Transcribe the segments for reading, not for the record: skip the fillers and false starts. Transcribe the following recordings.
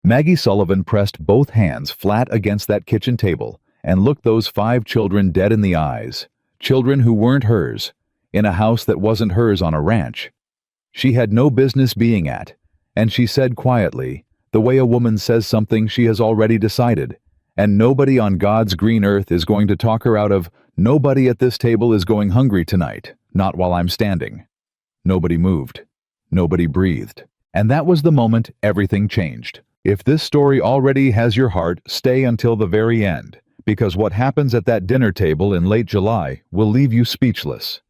Maggie Sullivan pressed both hands flat against that kitchen table and looked those 5 children dead in the eyes. Children who weren't hers, in a house that wasn't hers on a ranch. She had no business being at, and she said quietly, the way a woman says something she has already decided, and nobody on God's green earth is going to talk her out of, nobody at this table is going hungry tonight, not while I'm standing. Nobody moved. Nobody breathed. And that was the moment everything changed. If this story already has your heart, stay until the very end, because what happens at that dinner table in late July will leave you speechless.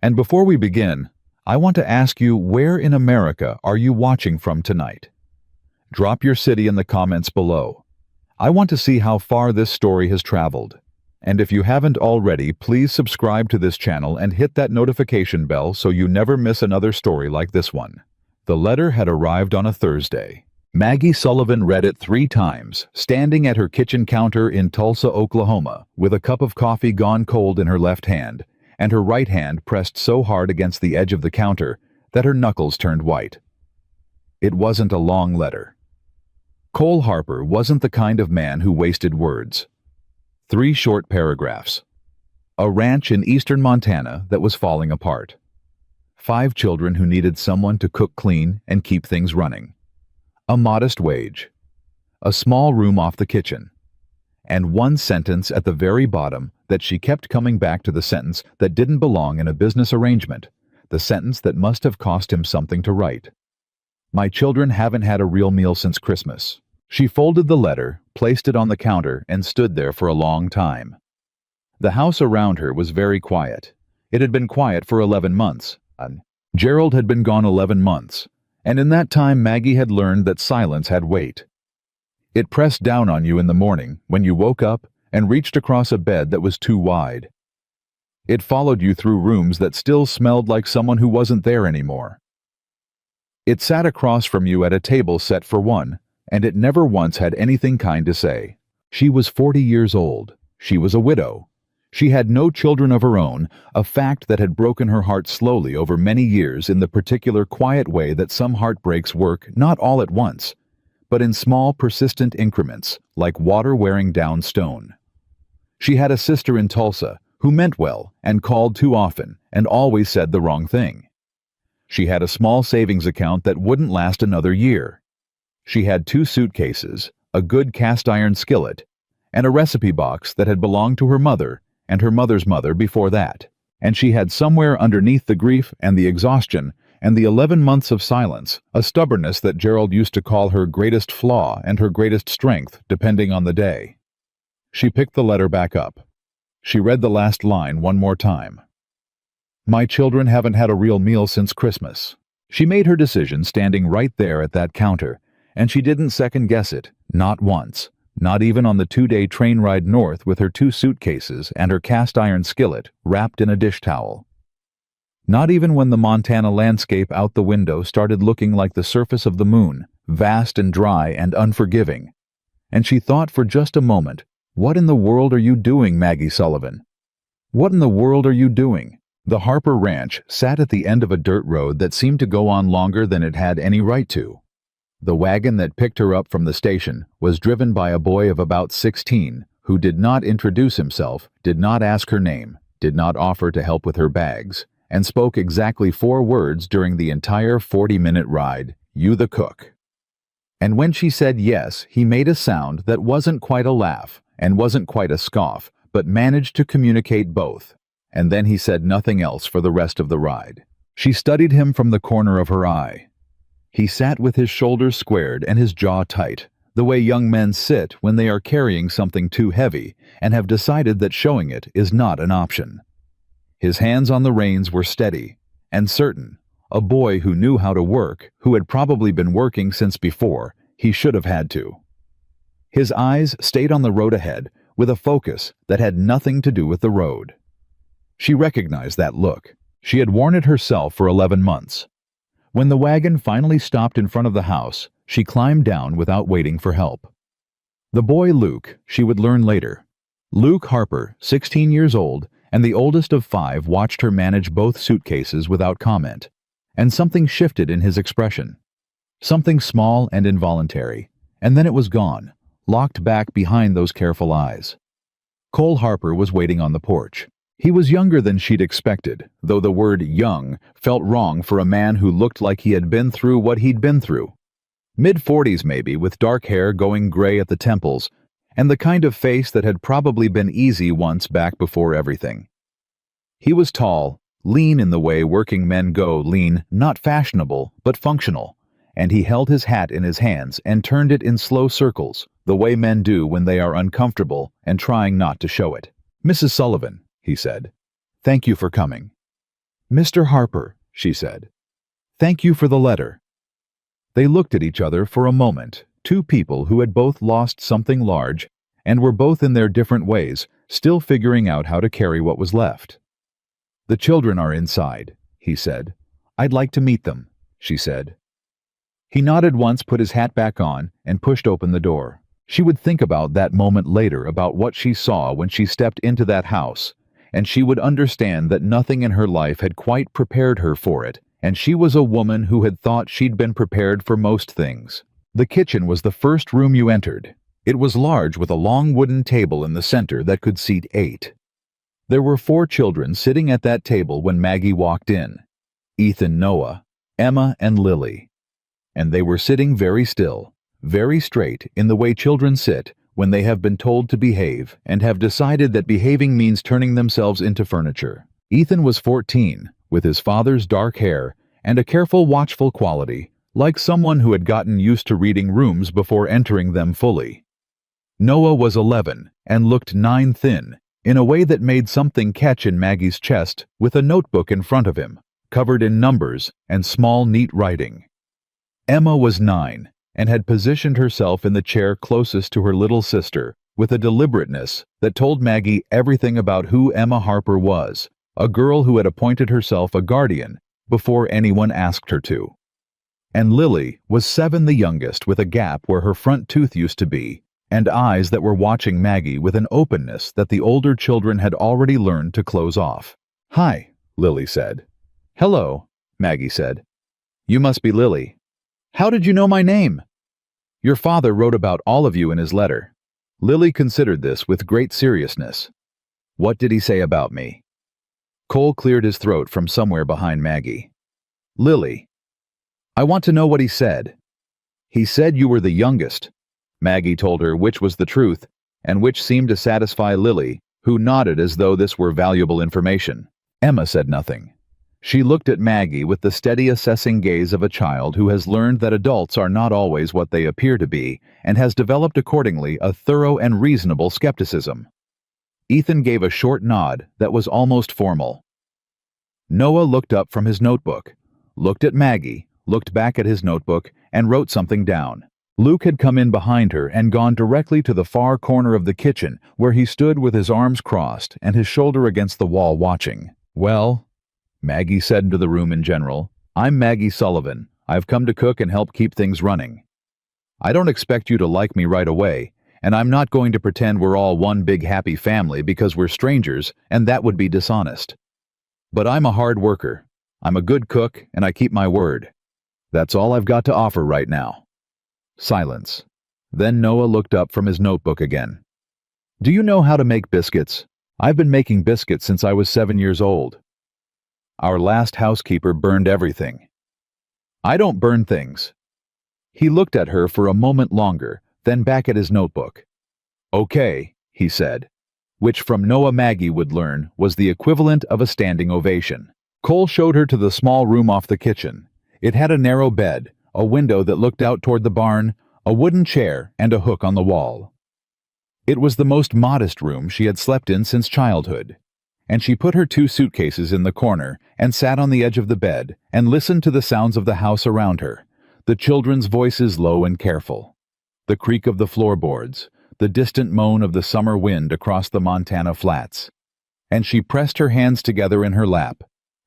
And before we begin, I want to ask you, where in America are you watching from tonight? Drop your city in the comments below. I want to see how far this story has traveled. And if you haven't already, please subscribe to this channel and hit that notification bell so you never miss another story like this one. The letter had arrived on a Thursday. Maggie Sullivan read it 3 times, standing at her kitchen counter in Tulsa, Oklahoma, with a cup of coffee gone cold in her left hand, and her right hand pressed so hard against the edge of the counter that her knuckles turned white. It wasn't a long letter. Cole Harper wasn't the kind of man who wasted words. 3 short paragraphs. A ranch in eastern Montana that was falling apart. 5 children who needed someone to cook clean and keep things running. A modest wage. A small room off the kitchen. And 1 sentence at the very bottom that she kept coming back to, the sentence that didn't belong in a business arrangement, the sentence that must have cost him something to write. My children haven't had a real meal since Christmas. She folded the letter, placed it on the counter, and stood there for a long time. The house around her was very quiet. It had been quiet for 11 months. Gerald had been gone 11 months, and in that time Maggie had learned that silence had weight. It pressed down on you in the morning when you woke up and reached across a bed that was too wide. It followed you through rooms that still smelled like someone who wasn't there anymore. It sat across from you at a table set for 1, and it never once had anything kind to say. She was 40 years old. She was a widow. She had no children of her own, a fact that had broken her heart slowly over many years in the particular quiet way that some heartbreaks work not all at once, but in small persistent increments, like water wearing down stone. She had a sister in Tulsa who meant well and called too often and always said the wrong thing. She had a small savings account that wouldn't last another year. She had 2 suitcases, a good cast iron skillet, and a recipe box that had belonged to her mother and her mother's mother before that. And she had somewhere underneath the grief and the exhaustion and the 11 months of silence, a stubbornness that Gerald used to call her greatest flaw and her greatest strength, depending on the day. She picked the letter back up. She read the last line one more time. My children haven't had a real meal since Christmas. She made her decision standing right there at that counter, and she didn't second-guess it, not once, not even on the 2-day train ride north with her 2 suitcases and her cast-iron skillet wrapped in a dish towel. Not even when the Montana landscape out the window started looking like the surface of the moon, vast and dry and unforgiving. And she thought for just a moment, what in the world are you doing, Maggie Sullivan? What in the world are you doing? The Harper Ranch sat at the end of a dirt road that seemed to go on longer than it had any right to. The wagon that picked her up from the station was driven by a boy of about 16 who did not introduce himself, did not ask her name, did not offer to help with her bags, and spoke exactly 4 words during the entire 40-minute ride, "You the cook." And when she said yes, he made a sound that wasn't quite a laugh and wasn't quite a scoff, but managed to communicate both. And then he said nothing else for the rest of the ride. She studied him from the corner of her eye. He sat with his shoulders squared and his jaw tight, the way young men sit when they are carrying something too heavy and have decided that showing it is not an option. His hands on the reins were steady and certain, a boy who knew how to work, who had probably been working since before he should have had to. His eyes stayed on the road ahead with a focus that had nothing to do with the road. She recognized that look. She had worn it herself for 11 months. When the wagon finally stopped in front of the house, she climbed down without waiting for help. The boy Luke, she would learn later. Luke Harper, 16 years old, and the oldest of 5, watched her manage both suitcases without comment, and something shifted in his expression. Something small and involuntary, and then it was gone, locked back behind those careful eyes. Cole Harper was waiting on the porch. He was younger than she'd expected, though the word young felt wrong for a man who looked like he had been through what he'd been through. Mid-40s maybe, with dark hair going gray at the temples, and the kind of face that had probably been easy once back before everything. He was tall, lean in the way working men go lean, not fashionable, but functional, and he held his hat in his hands and turned it in slow circles, the way men do when they are uncomfortable and trying not to show it. "Mrs. Sullivan," he said, "thank you for coming." "Mr. Harper," she said, "thank you for the letter." They looked at each other for a moment, two people who had both lost something large and were both in their different ways, still figuring out how to carry what was left. "The children are inside," he said. "I'd like to meet them," she said. He nodded once, put his hat back on, and pushed open the door. She would think about that moment later, about what she saw when she stepped into that house, and she would understand that nothing in her life had quite prepared her for it, and she was a woman who had thought she'd been prepared for most things. The kitchen was the first room you entered. It was large, with a long wooden table in the center that could seat 8. There were 4 children sitting at that table when Maggie walked in: Ethan, Noah, Emma, and Lily. And they were sitting very still, very straight, in the way children sit when they have been told to behave and have decided that behaving means turning themselves into furniture. Ethan was 14, with his father's dark hair and a careful, watchful quality, like someone who had gotten used to reading rooms before entering them fully. Noah was 11 and looked 9 thin, in a way that made something catch in Maggie's chest, with a notebook in front of him, covered in numbers and small, neat writing. Emma was 9 and had positioned herself in the chair closest to her little sister with a deliberateness that told Maggie everything about who Emma Harper was, a girl who had appointed herself a guardian before anyone asked her to. And Lily was 7, the youngest, with a gap where her front tooth used to be, and eyes that were watching Maggie with an openness that the older children had already learned to close off. "Hi," Lily said. "Hello," Maggie said. "You must be Lily. How did you know my name?" "Your father wrote about all of you in his letter." Lily considered this with great seriousness. "What did he say about me?" Cole cleared his throat from somewhere behind Maggie. "Lily, I want to know what he said." "He said you were the youngest." Maggie told her which was the truth, and which seemed to satisfy Lily, who nodded as though this were valuable information. Emma said nothing. She looked at Maggie with the steady, assessing gaze of a child who has learned that adults are not always what they appear to be, and has developed accordingly a thorough and reasonable skepticism. Ethan gave a short nod that was almost formal. Noah looked up from his notebook, looked at Maggie, looked back at his notebook, and wrote something down. Luke had come in behind her and gone directly to the far corner of the kitchen, where he stood with his arms crossed and his shoulder against the wall watching. "Well," Maggie said to the room in general, "I'm Maggie Sullivan. I've come to cook and help keep things running. I don't expect you to like me right away, and I'm not going to pretend we're all one big happy family because we're strangers, and that would be dishonest. But I'm a hard worker. I'm a good cook, and I keep my word. That's all I've got to offer right now." Silence. Then Noah looked up from his notebook again. "Do you know how to make biscuits? I've been making biscuits since I was 7 years old. Our last housekeeper burned everything. I don't burn things." He looked at her for a moment longer, then back at his notebook. "Okay," he said, which from Noah Maggie would learn was the equivalent of a standing ovation. Cole showed her to the small room off the kitchen. It had a narrow bed, a window that looked out toward the barn, a wooden chair, and a hook on the wall. It was the most modest room she had slept in since childhood, and she put her 2 suitcases in the corner and sat on the edge of the bed and listened to the sounds of the house around her, the children's voices low and careful, the creak of the floorboards, the distant moan of the summer wind across the Montana flats. And she pressed her hands together in her lap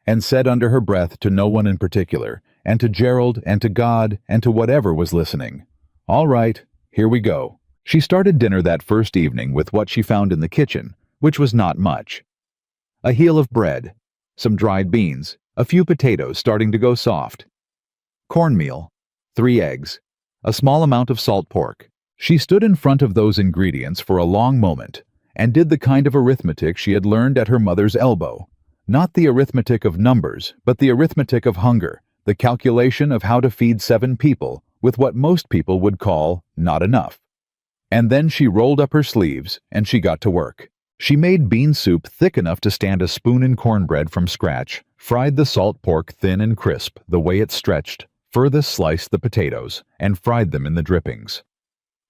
and said under her breath to no one in particular, and to Gerald and to God and to whatever was listening, "All right, here we go." She started dinner that first evening with what she found in the kitchen, which was not much. A heel of bread, some dried beans, a few potatoes starting to go soft, cornmeal, 3 eggs, a small amount of salt pork. She stood in front of those ingredients for a long moment and did the kind of arithmetic she had learned at her mother's elbow. Not the arithmetic of numbers, but the arithmetic of hunger, the calculation of how to feed 7 people with what most people would call not enough. And then she rolled up her sleeves and she got to work. She made bean soup thick enough to stand a spoon in cornbread from scratch, fried the salt pork thin and crisp the way it stretched, furthest sliced the potatoes, and fried them in the drippings.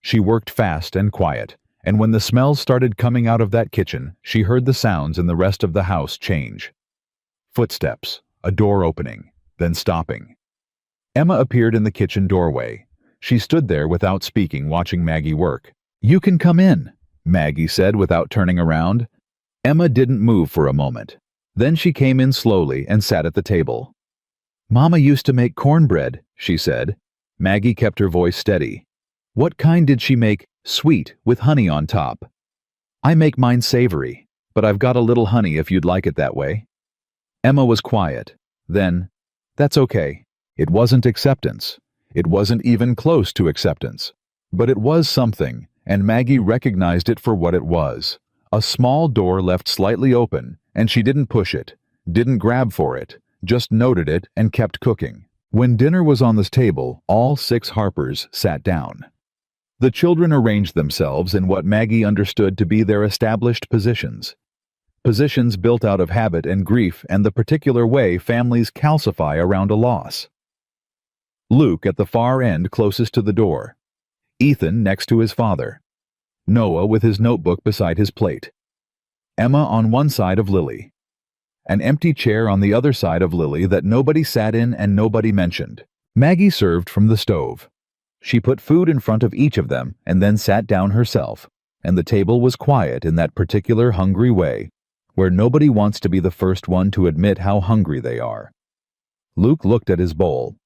She worked fast and quiet, and when the smells started coming out of that kitchen, she heard the sounds in the rest of the house change. Footsteps, a door opening, then stopping. Emma appeared in the kitchen doorway. She stood there without speaking, watching Maggie work. "You can come in," Maggie said without turning around. Emma didn't move for a moment. Then she came in slowly and sat at the table. "Mama used to make cornbread," she said. Maggie kept her voice steady. "What kind did she make? Sweet, with honey on top." "I make mine savory, but I've got a little honey if you'd like it that way." Emma was quiet. Then, "That's okay." It wasn't acceptance. It wasn't even close to acceptance. But it was something, and Maggie recognized it for what it was. A small door left slightly open, and she didn't push it, didn't grab for it, just noted it and kept cooking. When dinner was on the table, all 6 Harpers sat down. The children arranged themselves in what Maggie understood to be their established positions. Positions built out of habit and grief and the particular way families calcify around a loss. Luke at the far end closest to the door. Ethan next to his father. Noah with his notebook beside his plate. Emma on one side of Lily. An empty chair on the other side of Lily that nobody sat in and nobody mentioned. Maggie served from the stove. She put food in front of each of them and then sat down herself, and the table was quiet in that particular hungry way, where nobody wants to be the first one to admit how hungry they are. Luke looked at his bowl,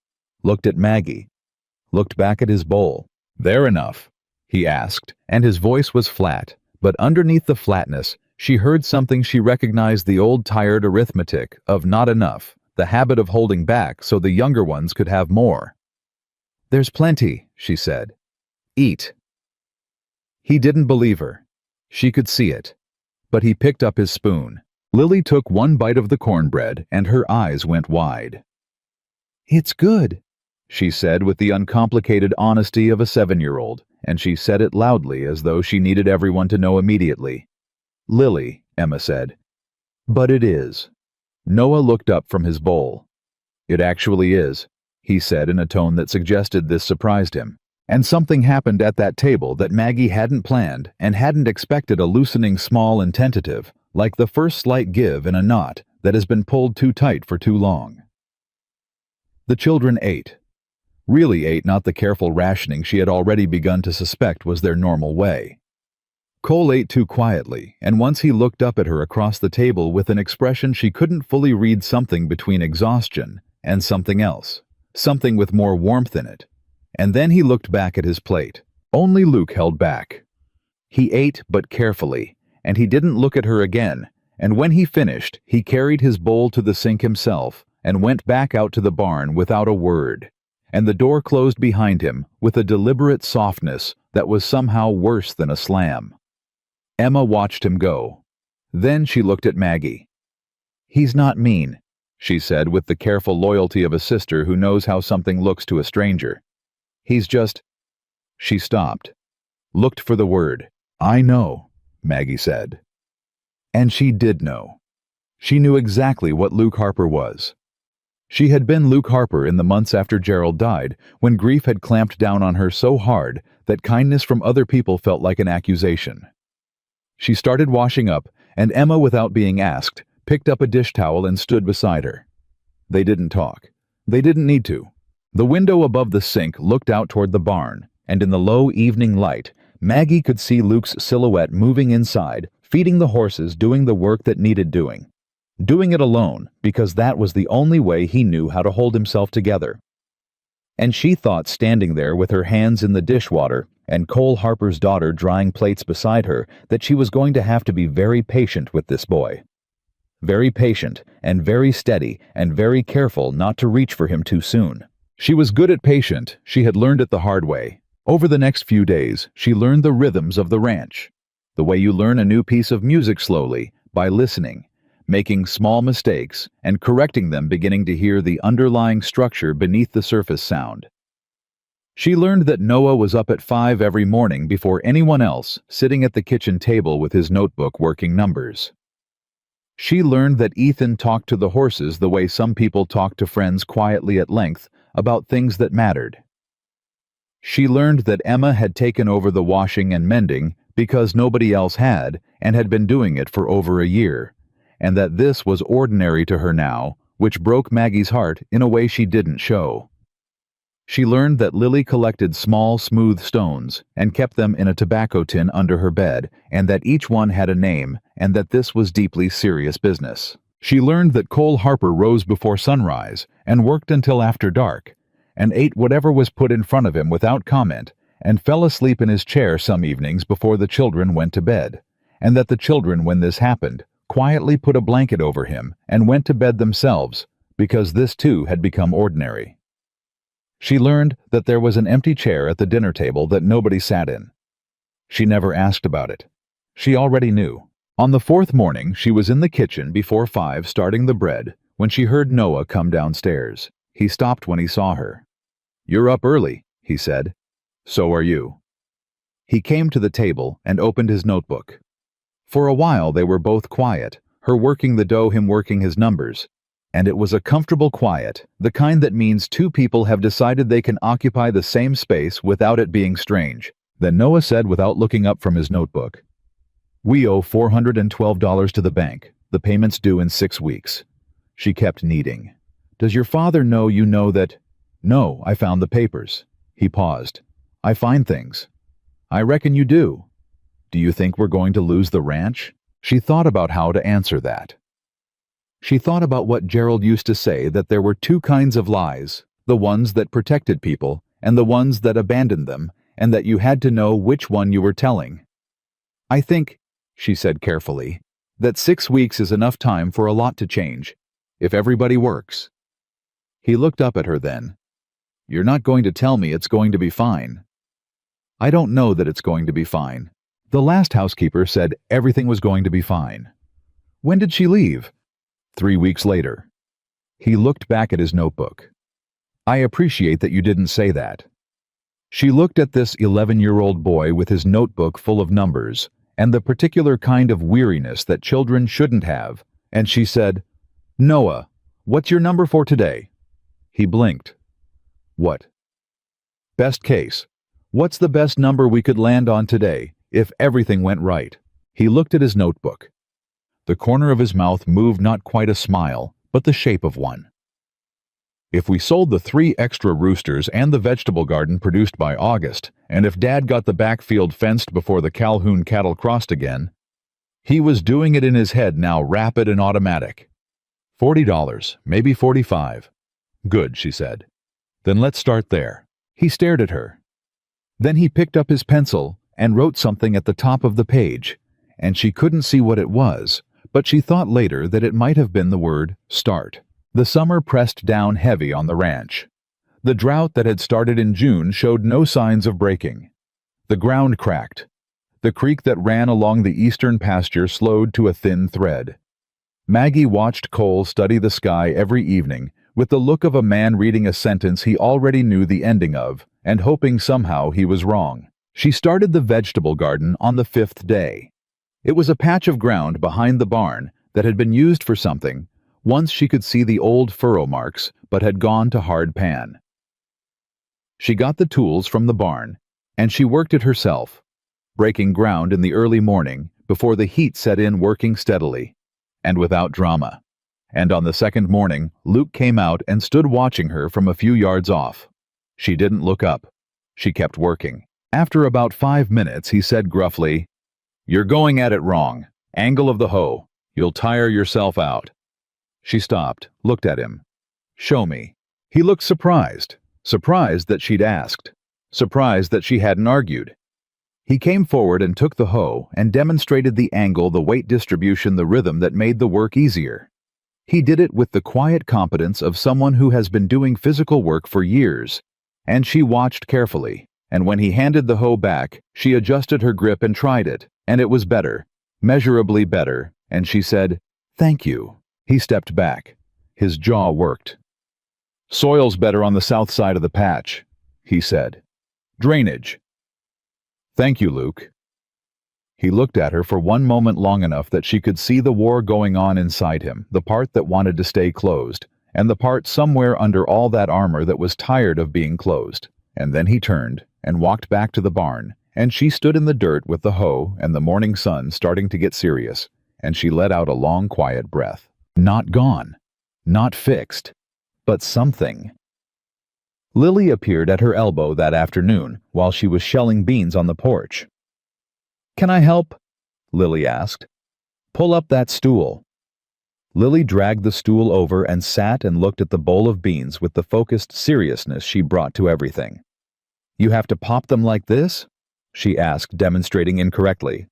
looked at Maggie, looked back at his bowl. "There enough?" he asked, and his voice was flat, but underneath the flatness, she heard something she recognized, the old tired arithmetic of not enough, the habit of holding back so the younger ones could have more. "There's plenty," she said. "Eat." He didn't believe her. She could see it. But he picked up his spoon. Lily took one bite of the cornbread and her eyes went wide. "It's good," she said with the uncomplicated honesty of a 7-year-old, and she said it loudly as though she needed everyone to know immediately. "Lily," Emma said. "But it is." Noah looked up from his bowl. "It actually is," he said in a tone that suggested this surprised him. And something happened at that table that Maggie hadn't planned and hadn't expected, a loosening small and tentative, like the first slight give in a knot that has been pulled too tight for too long. The children ate. Really ate, not the careful rationing she had already begun to suspect was their normal way. Cole ate too quietly, and once he looked up at her across the table with an expression she couldn't fully read, something between exhaustion and something else, something with more warmth in it. And then he looked back at his plate. Only Luke held back. He ate but carefully, and he didn't look at her again, and when he finished, he carried his bowl to the sink himself and went back out to the barn without a word, and the door closed behind him with a deliberate softness that was somehow worse than a slam. Emma watched him go. Then she looked at Maggie. "He's not mean," she said with the careful loyalty of a sister who knows how something looks to a stranger. "He's just—" She stopped, looked for the word. "I know," Maggie said. And she did know. She knew exactly what Luke Harper was. She had been Luke Harper in the months after Gerald died, when grief had clamped down on her so hard that kindness from other people felt like an accusation. She started washing up, and Emma, without being asked, picked up a dish towel and stood beside her. They didn't talk. They didn't need to. The window above the sink looked out toward the barn, and in the low evening light, Maggie could see Luke's silhouette moving inside, feeding the horses, doing the work that needed doing. Doing it alone, because that was the only way he knew how to hold himself together. And she thought, standing there with her hands in the dishwater and Cole Harper's daughter drying plates beside her, that she was going to have to be very patient with this boy. Very patient and very steady and very careful not to reach for him too soon. She was good at patient, she had learned it the hard way. Over the next few days, she learned the rhythms of the ranch. The way you learn a new piece of music slowly, by listening, making small mistakes, and correcting them, beginning to hear the underlying structure beneath the surface sound. She learned that Noah was up at 5 every morning before anyone else, sitting at the kitchen table with his notebook working numbers. She learned that Ethan talked to the horses the way some people talk to friends quietly at length about things that mattered. She learned that Emma had taken over the washing and mending because nobody else had and had been doing it for over a year, and that this was ordinary to her now, which broke Maggie's heart in a way she didn't show. She learned that Lily collected small, smooth stones and kept them in a tobacco tin under her bed, and that each one had a name, and that this was deeply serious business. She learned that Cole Harper rose before sunrise and worked until after dark, and ate whatever was put in front of him without comment, and fell asleep in his chair some evenings before the children went to bed, and that the children, when this happened, quietly put a blanket over him and went to bed themselves, because this too had become ordinary. She learned that there was an empty chair at the dinner table that nobody sat in. She never asked about it. She already knew. On the fourth morning, she was in the kitchen before 5 starting the bread when she heard Noah come downstairs. He stopped when he saw her. "You're up early," he said. "So are you." He came to the table and opened his notebook. For a while they were both quiet, her working the dough, him working his numbers. And it was a comfortable quiet, the kind that means two people have decided they can occupy the same space without it being strange. Then Noah said without looking up from his notebook, "We owe $412 to the bank. The payment's due in 6 weeks." She kept kneading. "Does your father know you know that?" "No, I found the papers." He paused. "I find things." "I reckon you do." "Do you think we're going to lose the ranch?" She thought about how to answer that. She thought about what Gerald used to say, that there were two kinds of lies, the ones that protected people and the ones that abandoned them, and that you had to know which one you were telling. "I think," she said carefully, "that 6 weeks is enough time for a lot to change, if everybody works." He looked up at her then. "You're not going to tell me it's going to be fine?" "I don't know that it's going to be fine. The last housekeeper said everything was going to be fine." "When did she leave?" 3 weeks later. He looked back at his notebook. "I appreciate that you didn't say that." She looked at this 11-year-old boy with his notebook full of numbers, and the particular kind of weariness that children shouldn't have, and she said, "Noah, what's your number for today?" He blinked. "What?" "Best case. What's the best number we could land on today, if everything went right?" He looked at his notebook. The corner of his mouth moved, not quite a smile, but the shape of one. "If we sold the 3 extra roosters and the vegetable garden produced by August, and if Dad got the backfield fenced before the Calhoun cattle crossed again." He was doing it in his head now, rapid and automatic. $40, maybe 45. "Good," she said. "Then let's start there." He stared at her. Then he picked up his pencil and wrote something at the top of the page, and she couldn't see what it was, but she thought later that it might have been the word "start." The summer pressed down heavy on the ranch. The drought that had started in June showed no signs of breaking. The ground cracked. The creek that ran along the eastern pasture slowed to a thin thread. Maggie watched Cole study the sky every evening with the look of a man reading a sentence he already knew the ending of and hoping somehow he was wrong. She started the vegetable garden on the 5th day. It was a patch of ground behind the barn that had been used for something. Once she could see the old furrow marks, but had gone to hard pan. She got the tools from the barn, and she worked it herself, breaking ground in the early morning before the heat set in, working steadily, and without drama. And on the second morning, Luke came out and stood watching her from a few yards off. She didn't look up. She kept working. After about 5 minutes, he said gruffly, "You're going at it wrong. Angle of the hoe. You'll tire yourself out." She stopped, looked at him. "Show me." He looked surprised that she'd asked, surprised that she hadn't argued. He came forward and took the hoe and demonstrated the angle, the weight distribution, the rhythm that made the work easier. He did it with the quiet competence of someone who has been doing physical work for years. And she watched carefully, and when he handed the hoe back, she adjusted her grip and tried it, and it was better, measurably better, and she said, "Thank you." He stepped back. His jaw worked. "Soil's better on the south side of the patch," he said. "Drainage." "Thank you, Luke." He looked at her for one moment long enough that she could see the war going on inside him, the part that wanted to stay closed, and the part somewhere under all that armor that was tired of being closed. And then he turned and walked back to the barn, and she stood in the dirt with the hoe and the morning sun starting to get serious, and she let out a long, quiet breath. Not gone. Not fixed. But something. Lily appeared at her elbow that afternoon while she was shelling beans on the porch. "Can I help?" Lily asked. "Pull up that stool." Lily dragged the stool over and sat and looked at the bowl of beans with the focused seriousness she brought to everything. "You have to pop them like this?" she asked, demonstrating incorrectly.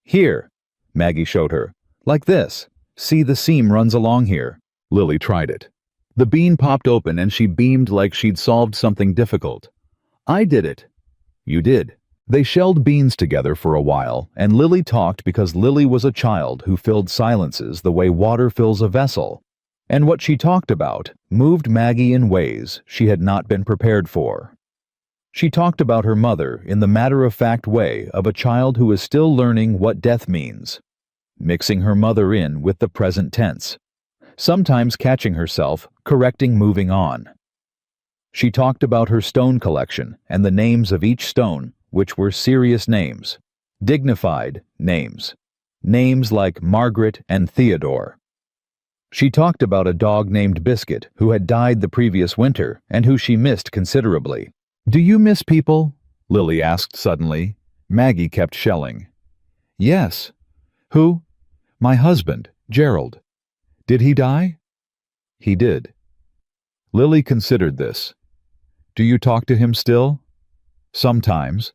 "Here," Maggie showed her. "Like this. See, the seam runs along here." Lily tried it. The bean popped open and she beamed like she'd solved something difficult. "I did it." "You did." They shelled beans together for a while, and Lily talked because Lily was a child who filled silences the way water fills a vessel. And what she talked about moved Maggie in ways she had not been prepared for. She talked about her mother in the matter-of-fact way of a child who is still learning what death means, mixing her mother in with the present tense, sometimes catching herself, correcting, moving on. She talked about her stone collection and the names of each stone, which were serious names, dignified names, names like Margaret and Theodore. She talked about a dog named Biscuit who had died the previous winter and who she missed considerably. "Do you miss people?" Lily asked suddenly. Maggie kept shelling. "Yes." "Who?" "My husband, Gerald." "Did he die?" "He did." Lily considered this. "Do you talk to him still?" "Sometimes."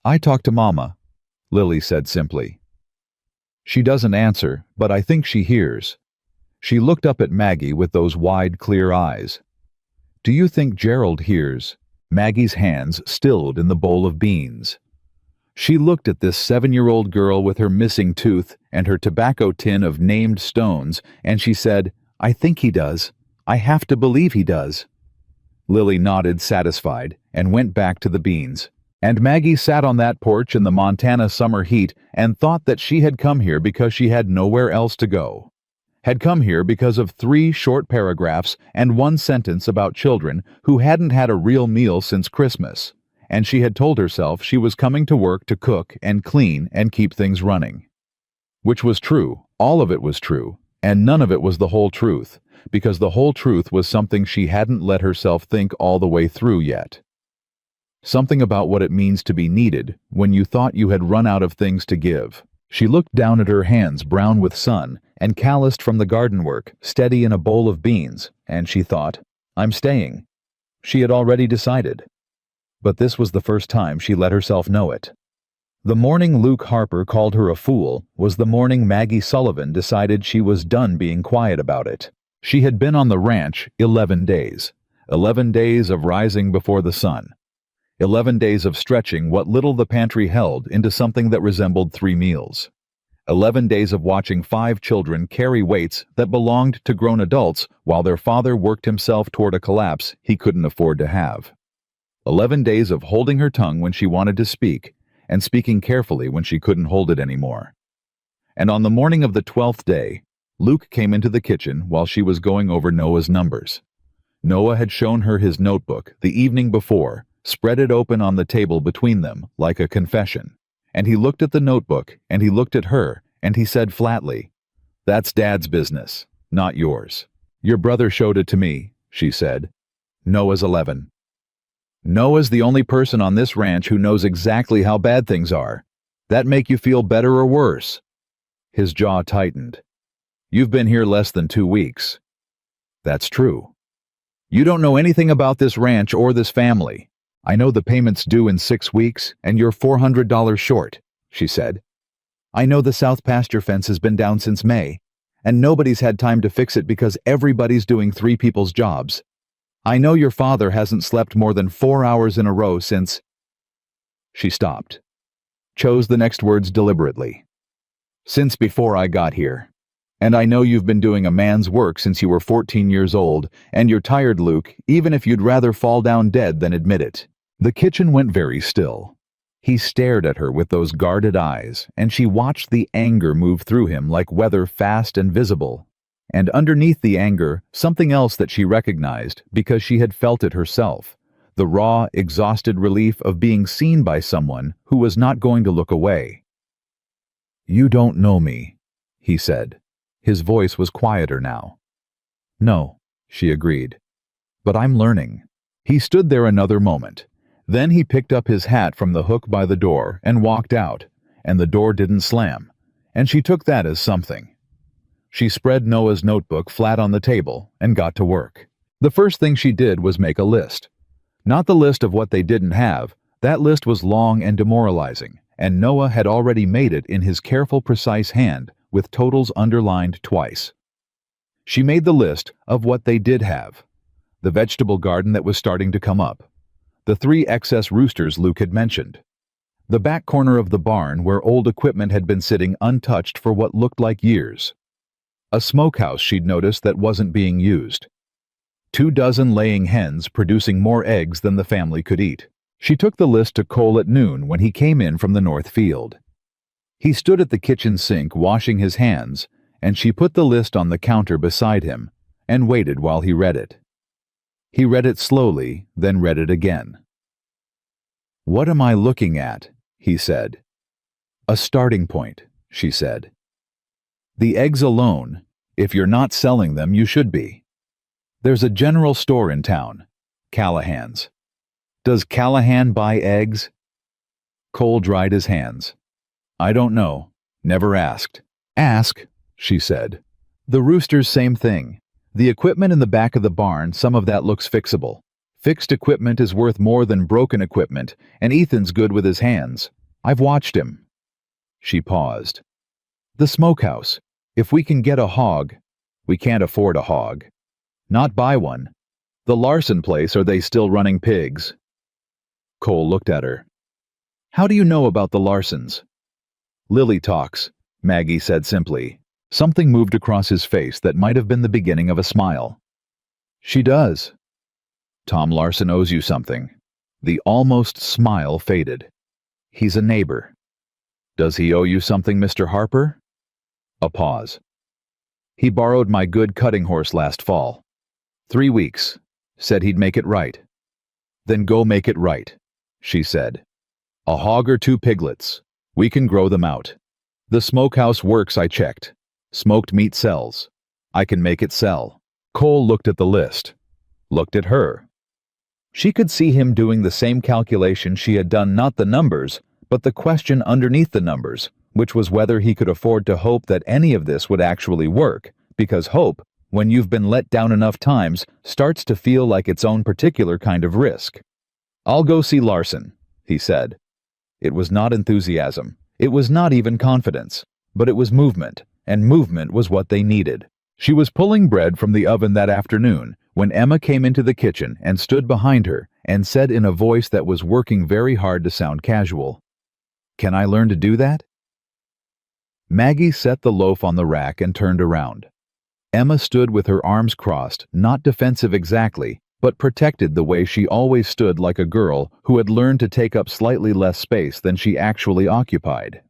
"I talk to Mama," Lily said simply. "She doesn't answer, but I think she hears." She looked up at Maggie with those wide, clear eyes. "Do you think Gerald hears?" Maggie's hands stilled in the bowl of beans. She looked at this 7-year-old girl with her missing tooth and her tobacco tin of named stones, and she said, "I think he does. I have to believe he does." Lily nodded, satisfied, and went back to the beans. And Maggie sat on that porch in the Montana summer heat and thought that she had come here because she had nowhere else to go. Had come here because of 3 short paragraphs and 1 sentence about children who hadn't had a real meal since Christmas, and she had told herself she was coming to work to cook and clean and keep things running. Which was true, all of it was true, and none of it was the whole truth, because the whole truth was something she hadn't let herself think all the way through yet. Something about what it means to be needed when you thought you had run out of things to give. She looked down at her hands brown with sun and calloused from the garden work, steady in a bowl of beans, and she thought, "I'm staying." She had already decided. But this was the first time she let herself know it. The morning Luke Harper called her a fool was the morning Maggie Sullivan decided she was done being quiet about it. She had been on the ranch 11 days. 11 days of rising before the sun. 11 days of stretching what little the pantry held into something that resembled 3 meals. 11 days of watching 5 children carry weights that belonged to grown adults while their father worked himself toward a collapse he couldn't afford to have. 11 days of holding her tongue when she wanted to speak, and speaking carefully when she couldn't hold it anymore. And on the morning of the 12th day, Luke came into the kitchen while she was going over Noah's numbers. Noah had shown her his notebook the evening before, spread it open on the table between them like a confession. And he looked at the notebook, and he looked at her, and he said flatly, "That's Dad's business, not yours." "Your brother showed it to me," she said. "Noah's 11. Noah's the only person on this ranch who knows exactly how bad things are. That make you feel better or worse?" His jaw tightened. "You've been here less than 2 weeks." "That's true." "You don't know anything about this ranch or this family. I know the payment's due in 6 weeks, and you're $400 short," she said. "I know the south pasture fence has been down since May. and nobody's had time to fix it because everybody's doing three people's jobs. I know your father hasn't slept more than 4 hours in a row since—" She stopped, chose the next words deliberately. "Since before I got here. And I know you've been doing a man's work since you were 14 years old, and you're tired, Luke, even if you'd rather fall down dead than admit it." The kitchen went very still. He stared at her with those guarded eyes, and she watched the anger move through him like weather fast and visible. And underneath the anger, something else that she recognized because she had felt it herself, the raw, exhausted relief of being seen by someone who was not going to look away. "You don't know me," he said. His voice was quieter now. "No," she agreed. "But I'm learning." He stood there another moment. Then he picked up his hat from the hook by the door and walked out, and the door didn't slam, and she took that as something. She spread Noah's notebook flat on the table and got to work. The first thing she did was make a list. Not the list of what they didn't have. That list was long and demoralizing, and Noah had already made it in his careful, precise hand, with totals underlined twice. She made the list of what they did have. The vegetable garden that was starting to come up. The 3 excess roosters Luke had mentioned. The back corner of the barn where old equipment had been sitting untouched for what looked like years. A smokehouse she'd noticed that wasn't being used. 24 laying hens producing more eggs than the family could eat. She took the list to Cole at noon when he came in from the north field. He stood at the kitchen sink washing his hands, and she put the list on the counter beside him and waited while he read it. He read it slowly, then read it again. "What am I looking at?" he said. "A starting point," she said. "The eggs alone, if you're not selling them, you should be. There's a general store in town, Callahan's. Does Callahan buy eggs?" Cole dried his hands. "I don't know. Never asked." "Ask," she said. "The roosters, same thing. The equipment in the back of the barn, some of that looks fixable. Fixed equipment is worth more than broken equipment, and Ethan's good with his hands. I've watched him." She paused. "The smokehouse. If we can get a hog—" "We can't afford a hog." "Not buy one. The Larson place, are they still running pigs?" Cole looked at her. "How do you know about the Larsons?" "Lily talks," Maggie said simply. Something moved across his face that might have been the beginning of a smile. "She does." "Tom Larson owes you something." The almost smile faded. "He's a neighbor." "Does he owe you something, Mr. Harper?" A pause. "He borrowed my good cutting horse last fall. 3 weeks. Said he'd make it right." "Then go make it right," she said. "A hog or 2 piglets. We can grow them out. The smokehouse works, I checked. Smoked meat sells. I can make it sell." Cole looked at the list. Looked at her. She could see him doing the same calculation she had done, not the numbers, but the question underneath the numbers, which was whether he could afford to hope that any of this would actually work, because hope, when you've been let down enough times, starts to feel like its own particular kind of risk. "I'll go see Larson," he said. It was not enthusiasm. It was not even confidence. But it was movement, and movement was what they needed. She was pulling bread from the oven that afternoon when Emma came into the kitchen and stood behind her and said in a voice that was working very hard to sound casual, "Can I learn to do that?" Maggie set the loaf on the rack and turned around. Emma stood with her arms crossed, not defensive exactly, but protected the way she always stood, like a girl who had learned to take up slightly less space than she actually occupied.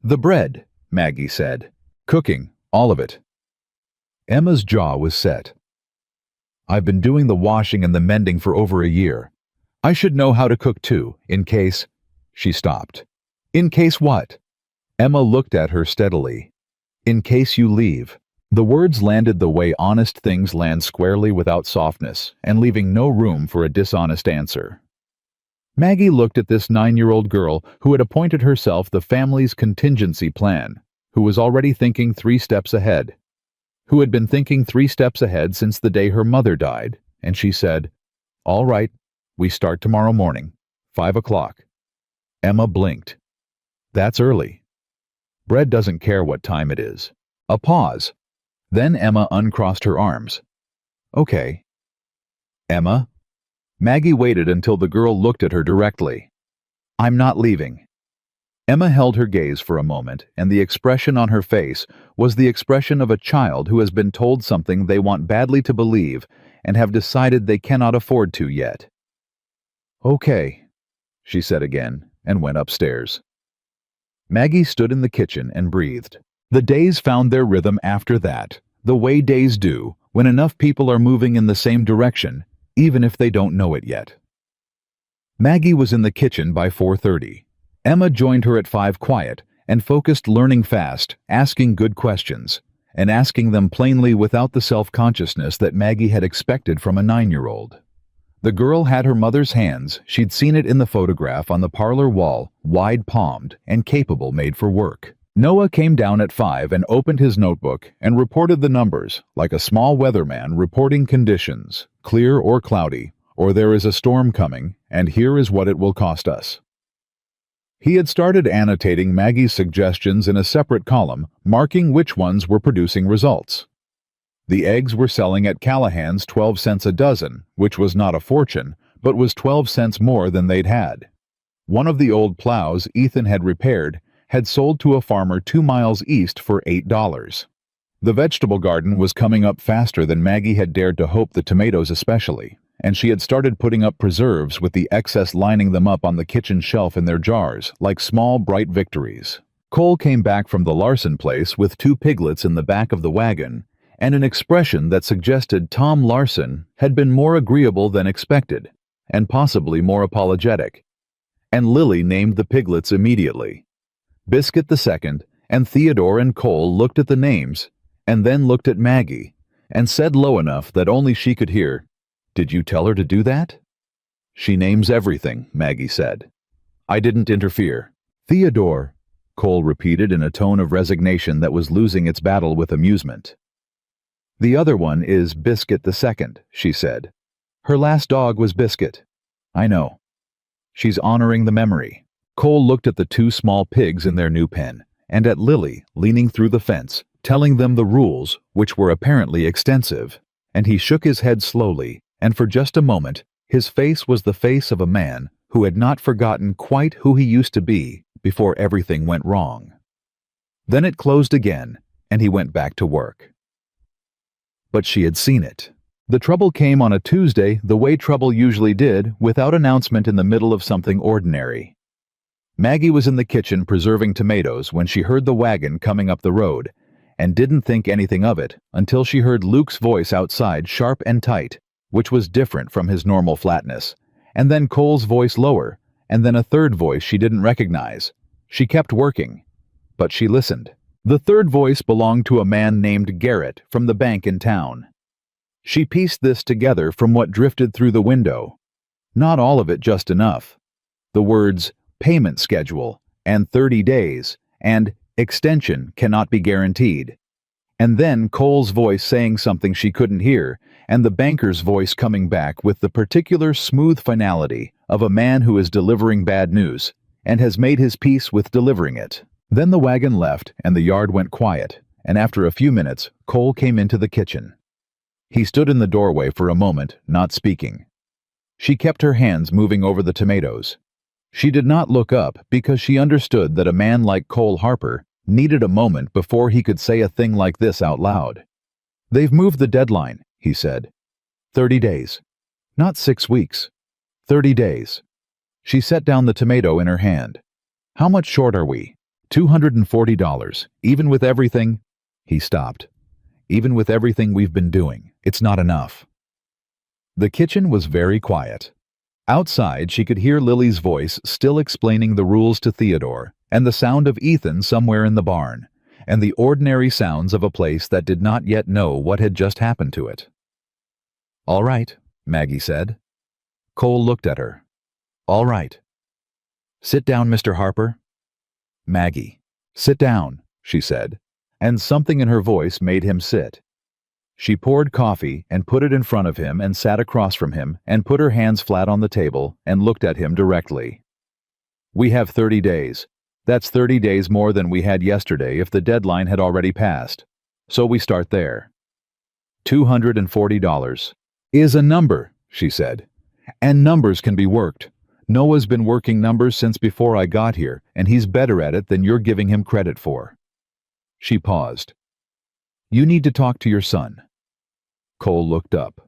"The bread," Maggie said. "Cooking, all of it." Emma's jaw was set. "I've been doing the washing and the mending for over a year. I should know how to cook too, in case—" She stopped. "In case what?" Emma looked at her steadily. "In case you leave." The words landed the way honest things land, squarely without softness, and leaving no room for a dishonest answer. Maggie looked at this 9-year-old girl who had appointed herself the family's contingency plan, who was already thinking 3 steps ahead, who had been thinking 3 steps ahead since the day her mother died, and she said, "All right, we start tomorrow morning, 5 o'clock. Emma blinked. "That's early." "Bread doesn't care what time it is." A pause. Then Emma uncrossed her arms. Okay. Emma? Maggie waited until the girl looked at her directly. I'm not leaving. Emma held her gaze for a moment, and the expression on her face was the expression of a child who has been told something they want badly to believe and have decided they cannot afford to yet. Okay, she said again, and went upstairs. Maggie stood in the kitchen and breathed. The days found their rhythm after that, the way days do when enough people are moving in the same direction, even if they don't know it yet. Maggie was in the kitchen by 4:30. Emma joined her at 5 quiet and focused, learning fast, asking good questions, and asking them plainly without the self-consciousness that Maggie had expected from a 9-year-old. The girl had her mother's hands. She'd seen it in the photograph on the parlor wall, wide-palmed and capable, made for work. Noah came down at 5 and opened his notebook and reported the numbers, like a small weatherman reporting conditions, clear or cloudy, or there is a storm coming, and here is what it will cost us. He had started annotating Maggie's suggestions in a separate column, marking which ones were producing results. The eggs were selling at Callahan's 12 cents a dozen, which was not a fortune, but was 12 cents more than they'd had. One of the old plows Ethan had repaired had sold to a farmer 2 miles east for $8. The vegetable garden was coming up faster than Maggie had dared to hope, the tomatoes especially, and she had started putting up preserves with the excess lining them up on the kitchen shelf in their jars, like small bright victories. Cole came back from the Larson place with 2 piglets in the back of the wagon, and an expression that suggested Tom Larson had been more agreeable than expected, and possibly more apologetic. And Lily named the piglets immediately. Biscuit the second, and Theodore and Cole looked at the names, and then looked at Maggie, and said low enough that only she could hear, "Did you tell her to do that?" "She names everything," Maggie said. "I didn't interfere." "Theodore," Cole repeated in a tone of resignation that was losing its battle with amusement. "The other one is Biscuit the second," she said. "Her last dog was Biscuit." "I know." "She's honoring the memory." Cole looked at the 2 small pigs in their new pen, and at Lily, leaning through the fence, telling them the rules, which were apparently extensive, and he shook his head slowly, and for just a moment, his face was the face of a man who had not forgotten quite who he used to be before everything went wrong. Then it closed again, and he went back to work. But she had seen it. The trouble came on a Tuesday the way trouble usually did, without announcement, in the middle of something ordinary. Maggie was in the kitchen preserving tomatoes when she heard the wagon coming up the road, and didn't think anything of it until she heard Luke's voice outside, sharp and tight, which was different from his normal flatness, and then Cole's voice lower, and then a third voice she didn't recognize. She kept working, but she listened. The third voice belonged to a man named Garrett from the bank in town. She pieced this together from what drifted through the window. Not all of it, just enough. The words, "payment schedule," and 30 days, and "extension cannot be guaranteed." And then Cole's voice saying something she couldn't hear, and the banker's voice coming back with the particular smooth finality of a man who is delivering bad news, and has made his peace with delivering it. Then the wagon left, and the yard went quiet, and after a few minutes, Cole came into the kitchen. He stood in the doorway for a moment, not speaking. She kept her hands moving over the tomatoes. She did not look up because she understood that a man like Cole Harper needed a moment before he could say a thing like this out loud. "They've moved the deadline," he said. 30 days. Not 6 weeks. 30 days. She set down the tomato in her hand. "How much short are we?" $240. Even with everything... He stopped. "Even with everything we've been doing, it's not enough." The kitchen was very quiet. Outside, she could hear Lily's voice still explaining the rules to Theodore, and the sound of Ethan somewhere in the barn, and the ordinary sounds of a place that did not yet know what had just happened to it. "All right," Maggie said. Cole looked at her. "All right." "Sit down, Mr. Harper." "Maggie, sit down," she said, and something in her voice made him sit. She poured coffee and put it in front of him and sat across from him and put her hands flat on the table and looked at him directly. "We have 30 days. That's 30 days more than we had yesterday if the deadline had already passed. So we start there. $240 is a number, she said. And numbers can be worked. Noah's been working numbers since before I got here, and he's better at it than you're giving him credit for. She paused. You need to talk to your son. Cole looked up.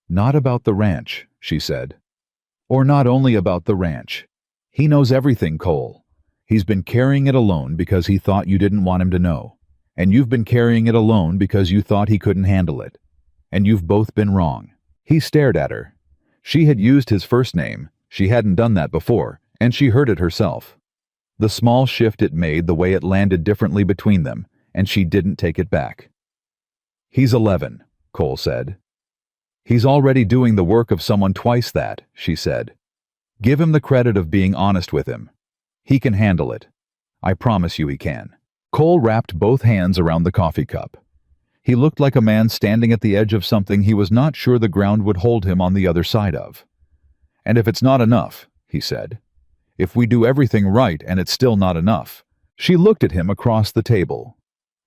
Not about the ranch, she said. Or not only about the ranch. He knows everything, Cole. He's been carrying it alone because he thought you didn't want him to know. And you've been carrying it alone because you thought he couldn't handle it. And you've both been wrong. He stared at her. She had used his first name. She hadn't done that before, and she heard it herself. The small shift it made, the way it landed differently between them, and she didn't take it back. He's 11, Cole said. He's already doing the work of someone twice that, she said. Give him the credit of being honest with him. He can handle it. I promise you he can. Cole wrapped both hands around the coffee cup. He looked like a man standing at the edge of something he was not sure the ground would hold him on the other side of. And if it's not enough, he said, if we do everything right and it's still not enough. She looked at him across the table.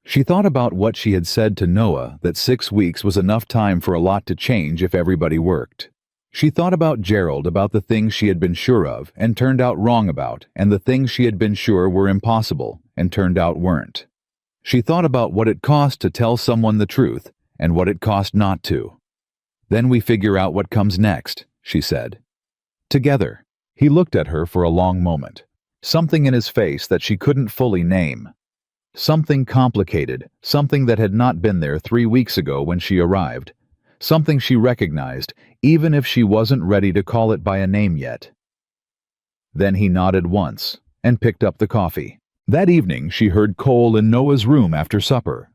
She thought about what she had said to Noah, that 6 weeks was enough time for a lot to change if everybody worked. She thought about Gerald, about the things she had been sure of and turned out wrong about, and the things she had been sure were impossible and turned out weren't. She thought about what it cost to tell someone the truth and what it cost not to. Then we figure out what comes next, she said. Together. He looked at her for a long moment. Something in his face that she couldn't fully name. Something complicated, something that had not been there 3 weeks ago when she arrived. Something she recognized, even if she wasn't ready to call it by a name yet. Then he nodded once and picked up the coffee. That evening she heard Cole in Noah's room after supper.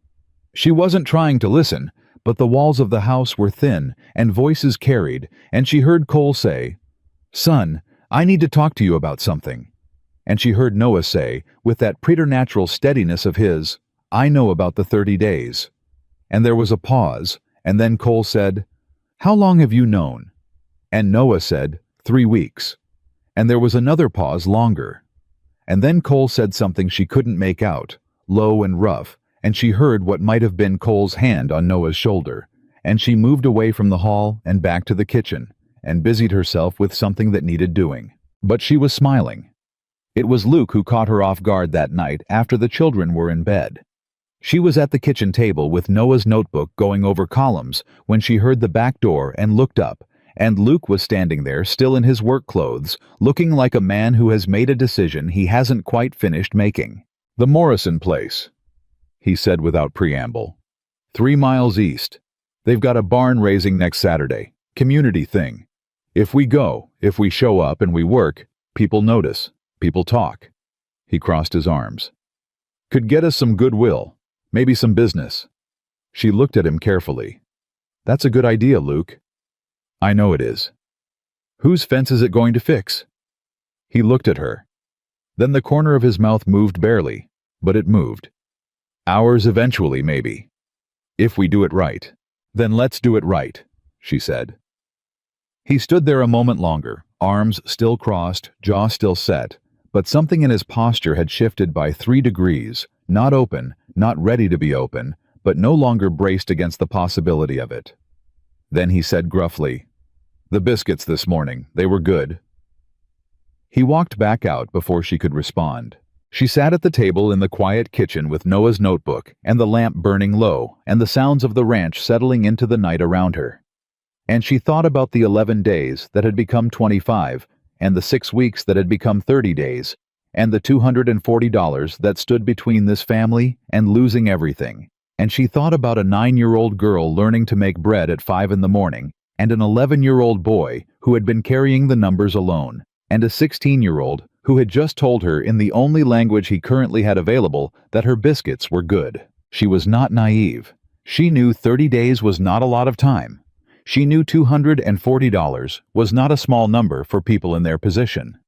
She wasn't trying to listen, but the walls of the house were thin and voices carried, and she heard Cole say, Son, I need to talk to you about something. And she heard Noah say, with that preternatural steadiness of his, I know about the 30 days. And there was a pause, and then Cole said, How long have you known? And Noah said, 3 weeks. And there was another pause longer. And then Cole said something she couldn't make out, low and rough, and she heard what might have been Cole's hand on Noah's shoulder, and she moved away from the hall and back to the kitchen, and busied herself with something that needed doing. But she was smiling. It was Luke who caught her off guard that night after the children were in bed. She was at the kitchen table with Noah's notebook going over columns when she heard the back door and looked up, and Luke was standing there still in his work clothes, looking like a man who has made a decision he hasn't quite finished making. The Morrison place, he said without preamble. 3 miles east. They've got a barn raising next Saturday. Community thing. If we go, if we show up and we work, people notice. People talk. He crossed his arms. Could get us some goodwill. Maybe some business. She looked at him carefully. That's a good idea, Luke. I know it is. Whose fence is it going to fix? He looked at her. Then the corner of his mouth moved barely, but it moved. Ours eventually, maybe. If we do it right. Then let's do it right, she said. He stood there a moment longer, arms still crossed, jaw still set, but something in his posture had shifted by 3 degrees, not open, not ready to be open, but no longer braced against the possibility of it. Then he said gruffly, The biscuits this morning, they were good. He walked back out before she could respond. She sat at the table in the quiet kitchen with Noah's notebook and the lamp burning low and the sounds of the ranch settling into the night around her. And she thought about the 11 days that had become 25, and the 6 weeks that had become 30 days, and the $240 that stood between this family and losing everything. And she thought about a 9-year-old girl learning to make bread at 5 in the morning, and an 11-year-old boy who had been carrying the numbers alone, and a 16-year-old who had just told her in the only language he currently had available that her biscuits were good. She was not naive. She knew 30 days was not a lot of time. She knew $240 was not a small number for people in their position.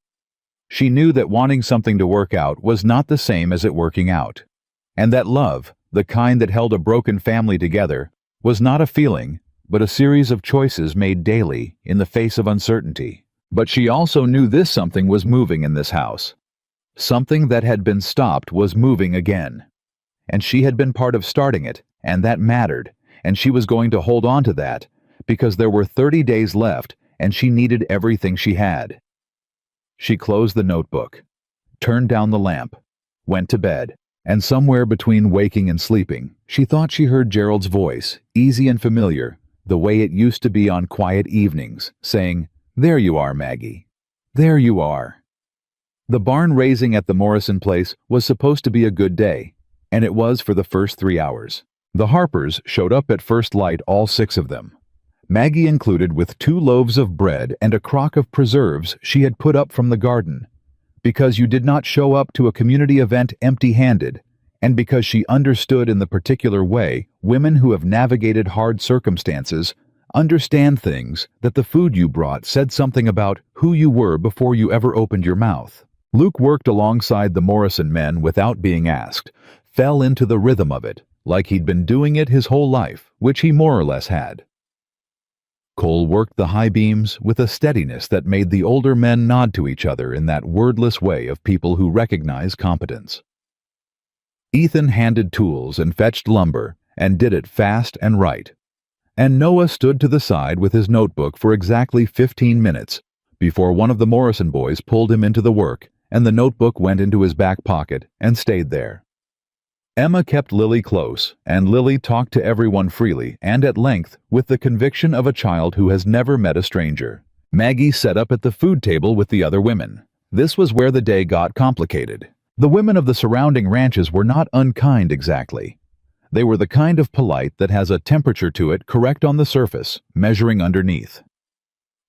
She knew that wanting something to work out was not the same as it working out, and that love, the kind that held a broken family together, was not a feeling, but a series of choices made daily in the face of uncertainty. But she also knew this something was moving in this house. Something that had been stopped was moving again. and she had been part of starting it, and that mattered, and she was going to hold on to that, because there were 30 days left, and she needed everything she had. She closed the notebook, turned down the lamp, went to bed, and somewhere between waking and sleeping, she thought she heard Gerald's voice, easy and familiar, the way it used to be on quiet evenings, saying, "There you are, Maggie. There you are." The barn raising at the Morrison place was supposed to be a good day, and it was for the first 3 hours. The Harpers showed up at first light, all 6 of them. Maggie included, with 2 loaves of bread and a crock of preserves she had put up from the garden, because you did not show up to a community event empty-handed, and because she understood in the particular way women who have navigated hard circumstances understand things, that the food you brought said something about who you were before you ever opened your mouth. Luke worked alongside the Morrison men without being asked, fell into the rhythm of it, like he'd been doing it his whole life, which he more or less had. Cole worked the high beams with a steadiness that made the older men nod to each other in that wordless way of people who recognize competence. Ethan handed tools and fetched lumber, and did it fast and right. And Noah stood to the side with his notebook for exactly 15 minutes before one of the Morrison boys pulled him into the work, and the notebook went into his back pocket and stayed there. Emma kept Lily close, and Lily talked to everyone freely and at length with the conviction of a child who has never met a stranger. Maggie sat up at the food table with the other women. This was where the day got complicated. The women of the surrounding ranches were not unkind exactly. They were the kind of polite that has a temperature to it correct on the surface, measuring underneath.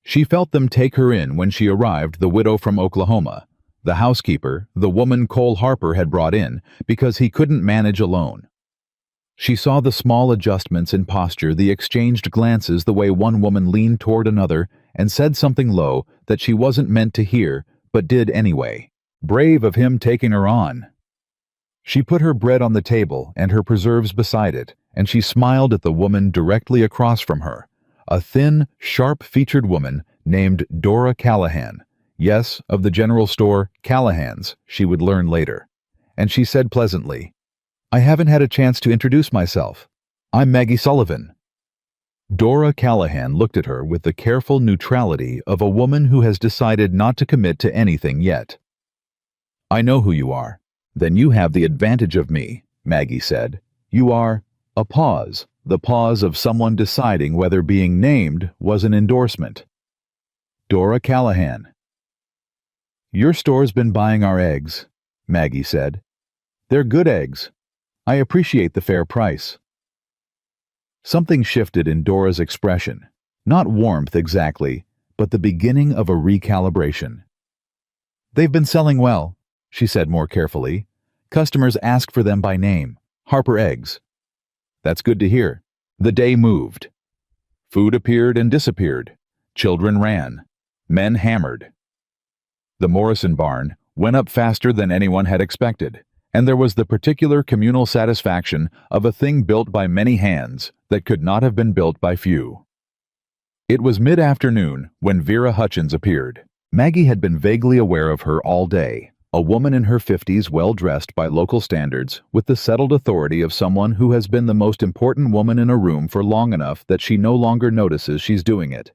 She felt them take her in when she arrived, the widow from Oklahoma, the housekeeper, the woman Cole Harper had brought in because he couldn't manage alone. She saw the small adjustments in posture, the exchanged glances, the way one woman leaned toward another and said something low that she wasn't meant to hear but did anyway. Brave of him taking her on. She put her bread on the table and her preserves beside it, and she smiled at the woman directly across from her, a thin, sharp-featured woman named Dora Callahan. Yes, of the general store, Callahan's, she would learn later. And she said pleasantly, "I haven't had a chance to introduce myself. I'm Maggie Sullivan." Dora Callahan looked at her with the careful neutrality of a woman who has decided not to commit to anything yet. "I know who you are. Then you have the advantage of me," Maggie said. "You are a pause, the pause of someone deciding whether being named was an endorsement." Dora Callahan. "Your store's been buying our eggs," Maggie said. "They're good eggs. I appreciate the fair price." Something shifted in Dora's expression. Not warmth exactly, but the beginning of a recalibration. "They've been selling well," she said more carefully. "Customers ask for them by name. Harper eggs." "That's good to hear." The day moved. Food appeared and disappeared. Children ran. Men hammered. The Morrison barn went up faster than anyone had expected, and there was the particular communal satisfaction of a thing built by many hands that could not have been built by few. It was mid-afternoon when Vera Hutchins appeared. Maggie had been vaguely aware of her all day, a woman in her 50s, well-dressed by local standards, with the settled authority of someone who has been the most important woman in a room for long enough that she no longer notices she's doing it.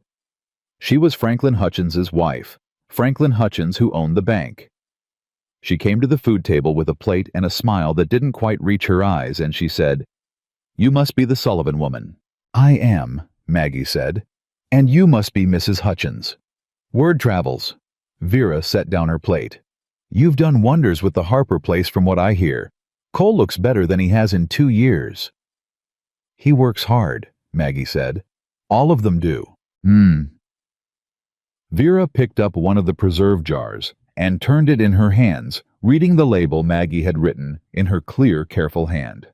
She was Franklin Hutchins's wife, Franklin Hutchins, who owned the bank. She came to the food table with a plate and a smile that didn't quite reach her eyes, and she said, "You must be the Sullivan woman." "I am," Maggie said. "And you must be Mrs. Hutchins." "Word travels." Vera set down her plate. "You've done wonders with the Harper place from what I hear. Cole looks better than he has in 2 years. "He works hard," Maggie said. "All of them do." Vera picked up one of the preserve jars and turned it in her hands, reading the label Maggie had written in her clear, careful hand.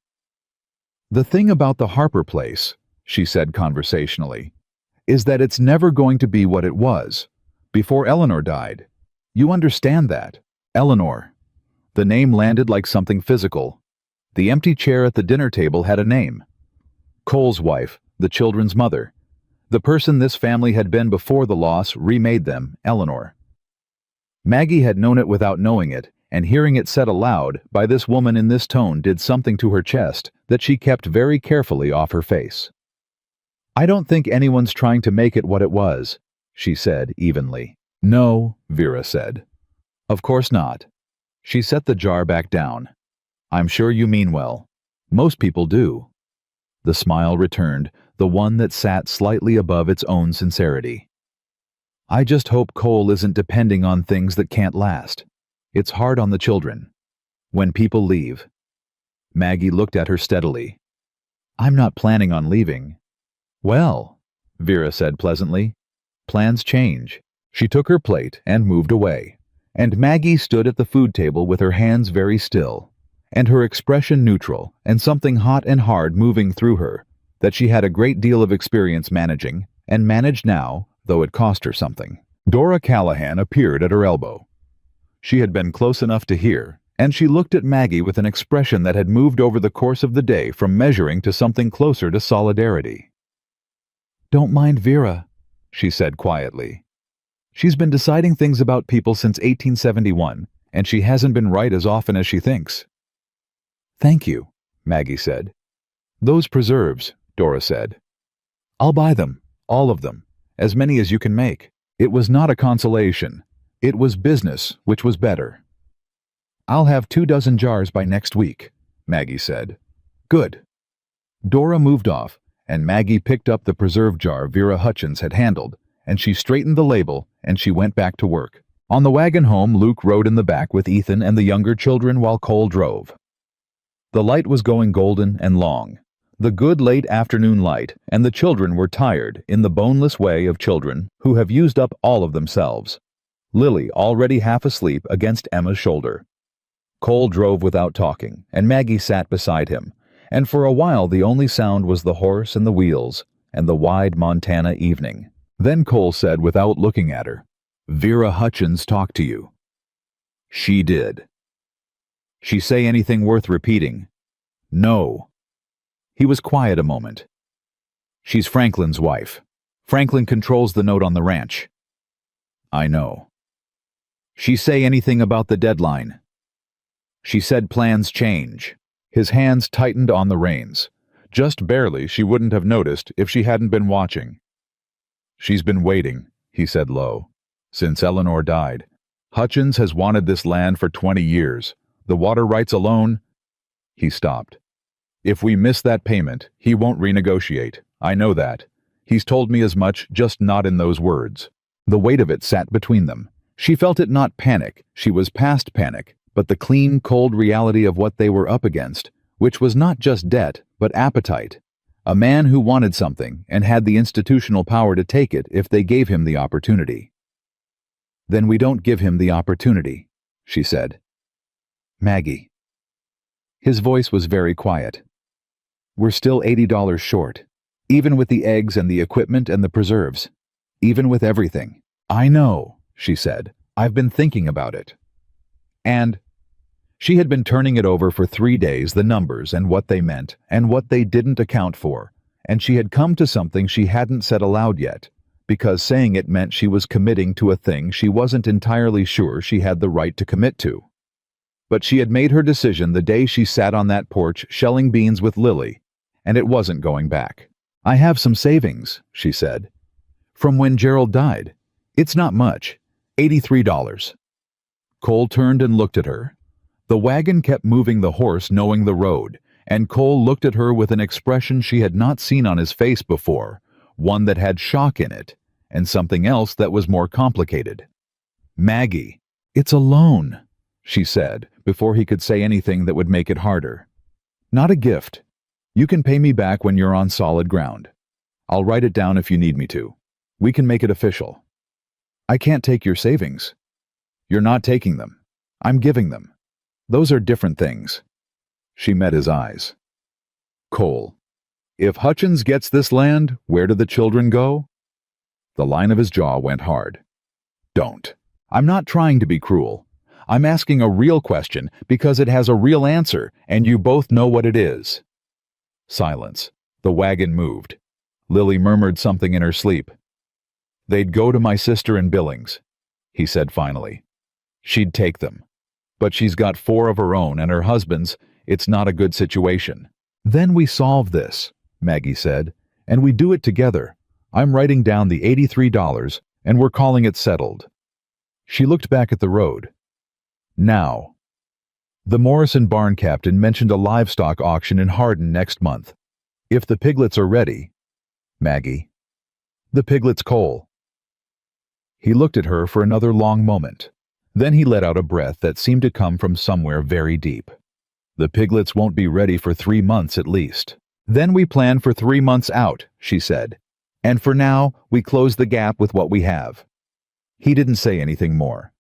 "The thing about the Harper place," she said conversationally, "is that it's never going to be what it was before Eleanor died. You understand that? Eleanor." The name landed like something physical. The empty chair at the dinner table had a name. Cole's wife, the children's mother. The person this family had been before the loss remade them, Eleanor. Maggie had known it without knowing it, and hearing it said aloud by this woman in this tone did something to her chest that she kept very carefully off her face. "I don't think anyone's trying to make it what it was," she said evenly. "No," Vera said. "Of course not." She set the jar back down. "I'm sure you mean well. Most people do." The smile returned, the one that sat slightly above its own sincerity. "I just hope Cole isn't depending on things that can't last. It's hard on the children. When people leave." Maggie looked at her steadily. "I'm not planning on leaving." "Well," Vera said pleasantly, "plans change." She took her plate and moved away, and Maggie stood at the food table with her hands very still, and her expression neutral, and something hot and hard moving through her, that she had a great deal of experience managing, and managed now, though it cost her something. Dora Callahan appeared at her elbow. She had been close enough to hear, and she looked at Maggie with an expression that had moved over the course of the day from measuring to something closer to solidarity. "Don't mind Vera," she said quietly. "She's been deciding things about people since 1871, and she hasn't been right as often as she thinks." "Thank you," Maggie said. "Those preserves," Dora said. "I'll buy them, all of them, as many as you can make." It was not a consolation. It was business, which was better. "I'll have 24 jars by next week," Maggie said. "Good." Dora moved off, and Maggie picked up the preserve jar Vera Hutchins had handled, and she straightened the label, and she went back to work. On the wagon home, Luke rode in the back with Ethan and the younger children while Cole drove. The light was going golden and long, the good late afternoon light, and the children were tired in the boneless way of children who have used up all of themselves. Lily already half asleep against Emma's shoulder. Cole drove without talking, and Maggie sat beside him, and for a while the only sound was the horse and the wheels and the wide Montana evening. Then Cole said without looking at her, "Vera Hutchins talked to you." "She did." "She say anything worth repeating?" "No." He was quiet a moment. "She's Franklin's wife. Franklin controls the note on the ranch." "I know." "She say anything about the deadline?" "She said plans change." His hands tightened on the reins. Just barely, she wouldn't have noticed if she hadn't been watching. "She's been waiting," he said low, "since Eleanor died. Hutchins has wanted this land for 20 years. The water rights alone—" He stopped. "If we miss that payment, he won't renegotiate. I know that. He's told me as much, just not in those words." The weight of it sat between them. She felt it not panic, she was past panic, but the clean, cold reality of what they were up against, which was not just debt, but appetite. A man who wanted something and had the institutional power to take it if they gave him the opportunity. "Then we don't give him the opportunity," she said. "Maggie." His voice was very quiet. "We're still $80 short, even with the eggs and the equipment and the preserves. Even with everything." "I know," she said. "I've been thinking about it." And she had been turning it over for 3 days, the numbers and what they meant and what they didn't account for, and she had come to something she hadn't said aloud yet, because saying it meant she was committing to a thing she wasn't entirely sure she had the right to commit to. But she had made her decision the day she sat on that porch shelling beans with Lily, and it wasn't going back. "I have some savings," she said. "From when Gerald died. It's not much. $83. Cole turned and looked at her. The wagon kept moving the horse knowing the road, and Cole looked at her with an expression she had not seen on his face before, one that had shock in it, and something else that was more complicated. "Maggie, it's a loan," she said, before he could say anything that would make it harder. "Not a gift. You can pay me back when you're on solid ground. I'll write it down if you need me to. We can make it official." "I can't take your savings." "You're not taking them. I'm giving them. Those are different things." She met his eyes. "Cole, if Hutchins gets this land, where do the children go?" The line of his jaw went hard. "Don't. I'm not trying to be cruel. I'm asking a real question because it has a real answer, and you both know what it is." Silence. The wagon moved. Lily murmured something in her sleep. "They'd go to my sister in Billings," he said finally. "She'd take them. But she's got 4 of her own and her husband's. It's not a good situation. Then we solve this, Maggie said, and we do it together. I'm writing down the $83, and we're calling it settled. She looked back at the road. Now. The Morrison barn captain mentioned a livestock auction in Hardin next month. If the piglets are ready. Maggie. The piglets, Cole. He looked at her for another long moment. Then he let out a breath that seemed to come from somewhere very deep. The piglets won't be ready for 3 months at least. Then we plan for 3 months out, she said. And for now, we close the gap with what we have. He didn't say anything more.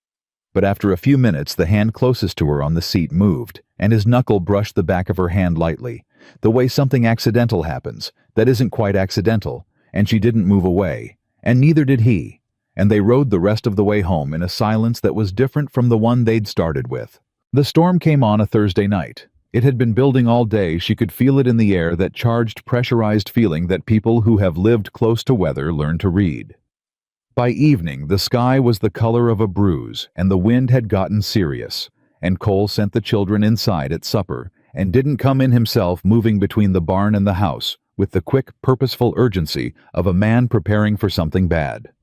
But after a few minutes, the hand closest to her on the seat moved, and his knuckle brushed the back of her hand lightly, the way something accidental happens, that isn't quite accidental, and she didn't move away, and neither did he, and they rode the rest of the way home in a silence that was different from the one they'd started with. The storm came on a Thursday night. It had been building all day. She could feel it in the air, that charged, pressurized feeling that people who have lived close to weather learn to read. By evening, the sky was the color of a bruise, and the wind had gotten serious, and Cole sent the children inside at supper, and didn't come in himself, moving between the barn and the house, with the quick, purposeful urgency of a man preparing for something bad.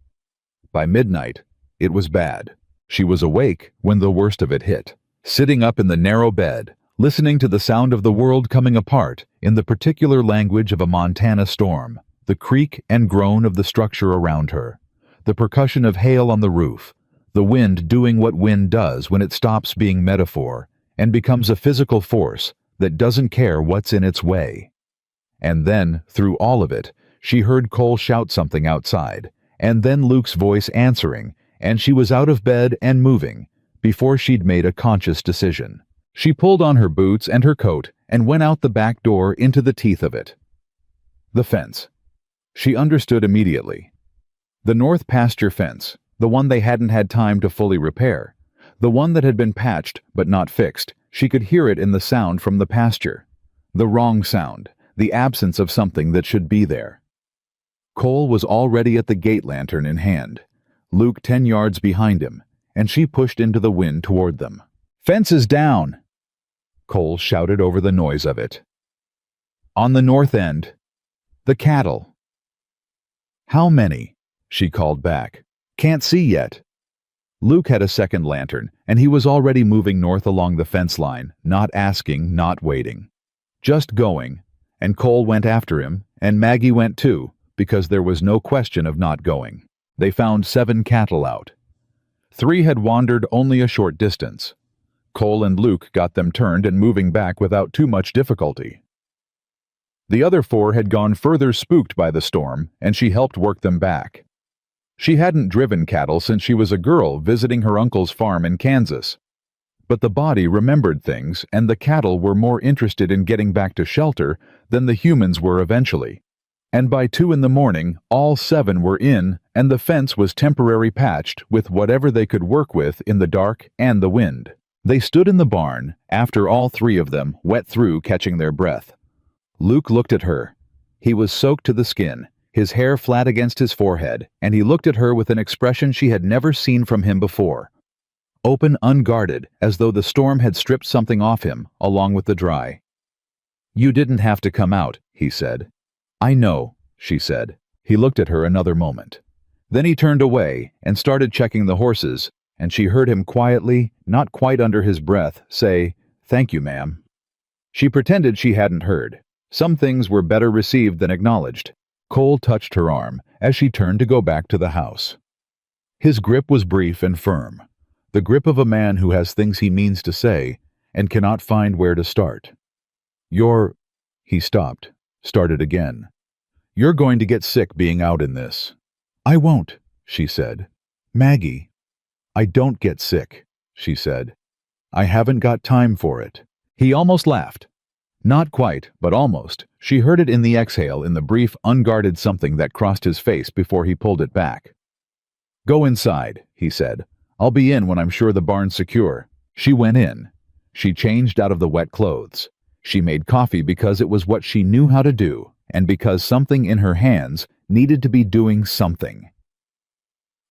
By midnight, it was bad. She was awake when the worst of it hit, sitting up in the narrow bed, listening to the sound of the world coming apart in the particular language of a Montana storm, the creak and groan of the structure around her, the percussion of hail on the roof, the wind doing what wind does when it stops being metaphor and becomes a physical force that doesn't care what's in its way. And then, through all of it, she heard Cole shout something outside, and then Luke's voice answering, and she was out of bed and moving, before she'd made a conscious decision. She pulled on her boots and her coat and went out the back door into the teeth of it. The fence. She understood immediately. The north pasture fence, the one they hadn't had time to fully repair, the one that had been patched but not fixed. She could hear it in the sound from the pasture. The wrong sound, the absence of something that should be there. Cole was already at the gate lantern in hand, Luke 10 yards behind him, and she pushed into the wind toward them. "Fence is down!" Cole shouted over the noise of it. "On the north end. The cattle." "How many?" she called back. "Can't see yet." Luke had a second lantern, and he was already moving north along the fence line, not asking, not waiting. Just going, and Cole went after him, and Maggie went too, because there was no question of not going. They found 7 cattle out. 3 had wandered only a short distance. Cole and Luke got them turned and moving back without too much difficulty. The other 4 had gone further, spooked by the storm, and she helped work them back. She hadn't driven cattle since she was a girl visiting her uncle's farm in Kansas. But the body remembered things, and the cattle were more interested in getting back to shelter than the humans were eventually. And by 2 in the morning, all 7 were in, and the fence was temporarily patched with whatever they could work with in the dark and the wind. They stood in the barn, after all 3 of them, wet through, catching their breath. Luke looked at her. He was soaked to the skin, his hair flat against his forehead, and he looked at her with an expression she had never seen from him before. Open, unguarded, as though the storm had stripped something off him, along with the dry. "You didn't have to come out," he said. "I know," she said. He looked at her another moment. Then he turned away and started checking the horses, and she heard him quietly, not quite under his breath, say, "Thank you, ma'am." She pretended she hadn't heard. Some things were better received than acknowledged. Cole touched her arm as she turned to go back to the house. His grip was brief and firm, the grip of a man who has things he means to say and cannot find where to start. He stopped, started again. "You're going to get sick being out in this." "I won't," she said. "Maggie." "I don't get sick," she said. "I haven't got time for it." He almost laughed. Not quite, but almost. She heard it in the exhale, in the brief, unguarded something that crossed his face before he pulled it back. "Go inside," he said. "I'll be in when I'm sure the barn's secure." She went in. She changed out of the wet clothes. She made coffee because it was what she knew how to do, and because something in her hands needed to be doing something.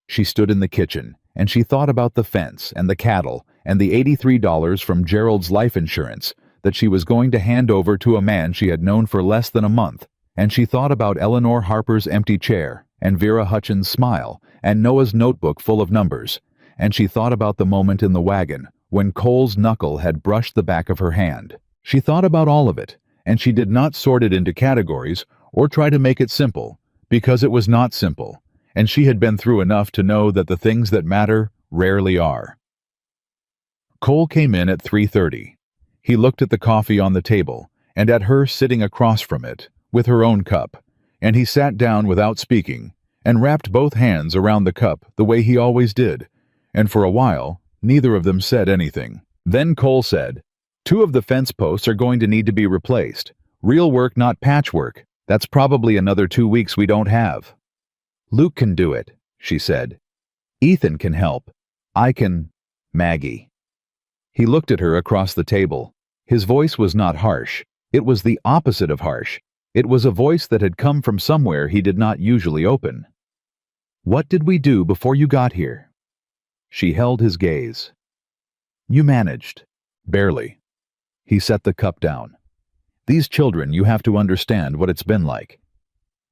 She stood in the kitchen, and she thought about the fence and the cattle and the $83 from Gerald's life insurance that she was going to hand over to a man she had known for less than a month, and she thought about Eleanor Harper's empty chair and Vera Hutchins' smile and Noah's notebook full of numbers, and she thought about the moment in the wagon when Cole's knuckle had brushed the back of her hand. She thought about all of it, and she did not sort it into categories or try to make it simple, because it was not simple, and she had been through enough to know that the things that matter rarely are. Cole came in at 3:30. He looked at the coffee on the table and at her sitting across from it with her own cup, and he sat down without speaking and wrapped both hands around the cup the way he always did, and for a while neither of them said anything. Then Cole said, "2 of the fence posts are going to need to be replaced. Real work, not patchwork. That's probably another 2 weeks we don't have." "Luke can do it," she said. "Ethan can help. I can, Maggie." He looked at her across the table. His voice was not harsh. It was the opposite of harsh. It was a voice that had come from somewhere he did not usually open. "What did we do before you got here?" She held his gaze. "You managed." "Barely." He set the cup down. "These children, you have to understand what it's been like.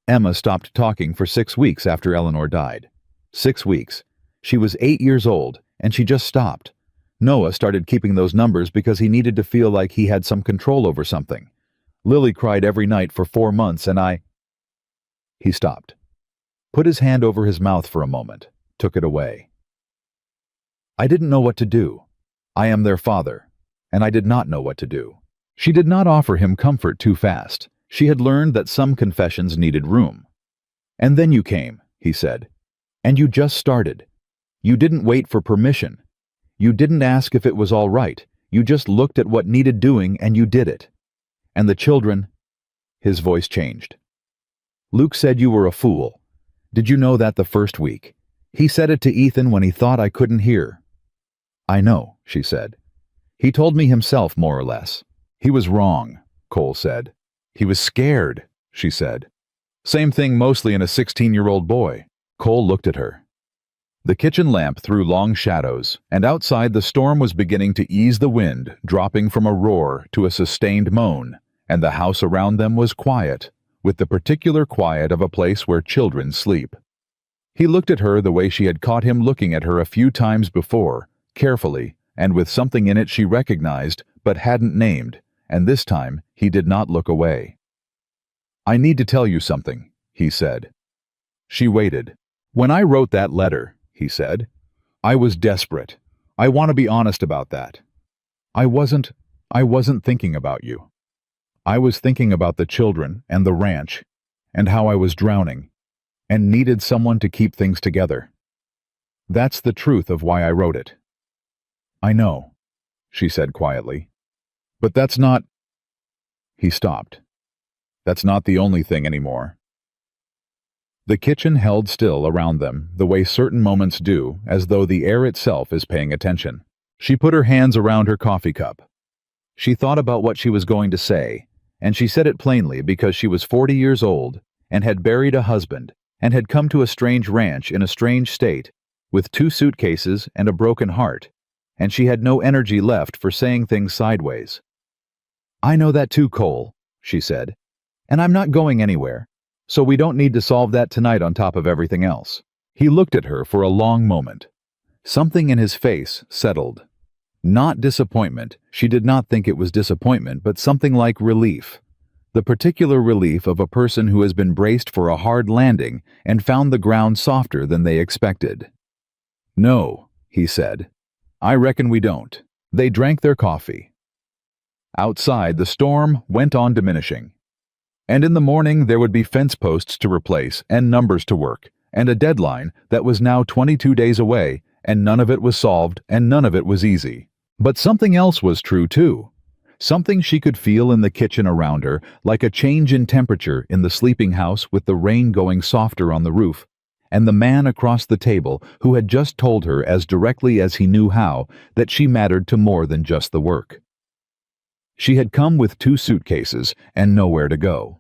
Emma stopped talking for 6 weeks after Eleanor died. 6 weeks. She was 8 years old, and she just stopped. Noah started keeping those numbers because he needed to feel like he had some control over something. Lily cried every night for 4 months, and He stopped, put his hand over his mouth for a moment, took it away. "I didn't know what to do. I am their father, and I did not know what to do." She did not offer him comfort too fast. She had learned that some confessions needed room. "And then you came," he said. "And you just started. You didn't wait for permission. You didn't ask if it was all right. You just looked at what needed doing and you did it. And the children—" His voice changed. "Luke said you were a fool. Did you know that the first week? He said it to Ethan when he thought I couldn't hear." "I know," she said. "He told me himself, more or less." "He was wrong," Cole said. "He was scared," she said. "Same thing mostly in a 16-year-old boy." Cole looked at her. The kitchen lamp threw long shadows, and outside the storm was beginning to ease the wind, dropping from a roar to a sustained moan, and the house around them was quiet, with the particular quiet of a place where children sleep. He looked at her the way she had caught him looking at her a few times before, carefully, and with something in it she recognized but hadn't named, and this time he did not look away. "I need to tell you something," he said. She waited. "When I wrote that letter," he said, "I was desperate. I want to be honest about that. I wasn't thinking about you. I was thinking about the children and the ranch and how I was drowning and needed someone to keep things together. That's the truth of why I wrote it." "I know," she said quietly. "But that's not—" He stopped. "That's not the only thing anymore." The kitchen held still around them, the way certain moments do, as though the air itself is paying attention. She put her hands around her coffee cup. She thought about what she was going to say, and she said it plainly because she was 40 years old, and had buried a husband, and had come to a strange ranch in a strange state, with 2 suitcases and a broken heart, and she had no energy left for saying things sideways. "I know that too, Cole," she said, "and I'm not going anywhere. So we don't need to solve that tonight on top of everything else." He looked at her for a long moment. Something in his face settled. Not disappointment. She did not think it was disappointment, but something like relief. The particular relief of a person who has been braced for a hard landing and found the ground softer than they expected. "No," he said. "I reckon we don't." They drank their coffee. Outside, the storm went on diminishing. And in the morning there would be fence posts to replace and numbers to work, and a deadline that was now 22 days away, and none of it was solved and none of it was easy. But something else was true too. Something she could feel in the kitchen around her, like a change in temperature in the sleeping house with the rain going softer on the roof, and the man across the table who had just told her as directly as he knew how that she mattered to more than just the work. She had come with 2 suitcases and nowhere to go.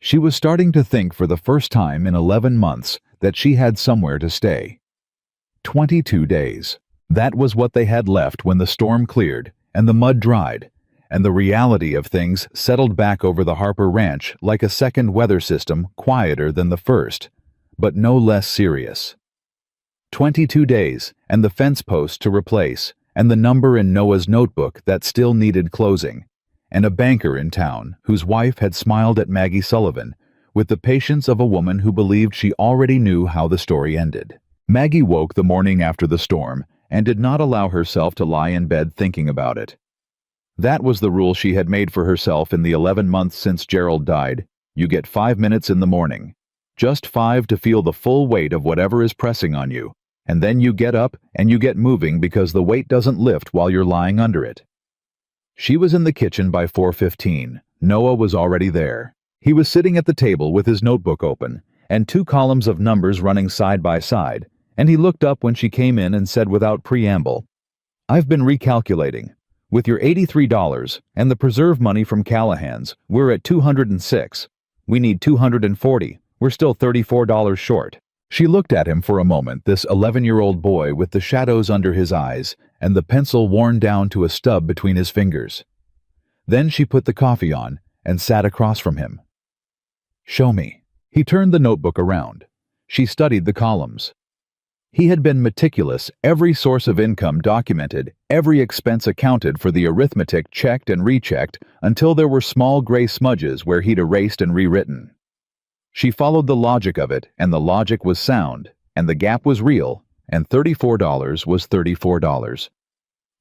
She was starting to think for the first time in 11 months that she had somewhere to stay. 22 days. That was what they had left when the storm cleared and the mud dried, and the reality of things settled back over the Harper Ranch like a second weather system, quieter than the first, but no less serious. 22 days, and the fence post to replace, and the number in Noah's notebook that still needed closing, and a banker in town whose wife had smiled at Maggie Sullivan with the patience of a woman who believed she already knew how the story ended. Maggie woke the morning after the storm and did not allow herself to lie in bed thinking about it. That was the rule she had made for herself in the 11 months since Gerald died. You get 5 minutes in the morning. Just 5 to feel the full weight of whatever is pressing on you, and then you get up and you get moving because the weight doesn't lift while you're lying under it. She was in the kitchen by 4:15. Noah was already there. He was sitting at the table with his notebook open, and 2 columns of numbers running side by side, and he looked up when she came in and said without preamble, "I've been recalculating. With your $83 and the preserve money from Callahan's, we're at $206. We need $240. We're still $34 short." She looked at him for a moment, this 11-year-old boy with the shadows under his eyes and the pencil worn down to a stub between his fingers. Then she put the coffee on and sat across from him. "Show me." He turned the notebook around. She studied the columns. He had been meticulous, every source of income documented, every expense accounted for, the arithmetic checked and rechecked until there were small gray smudges where he'd erased and rewritten. She followed the logic of it, and the logic was sound, and the gap was real, and $34 was $34.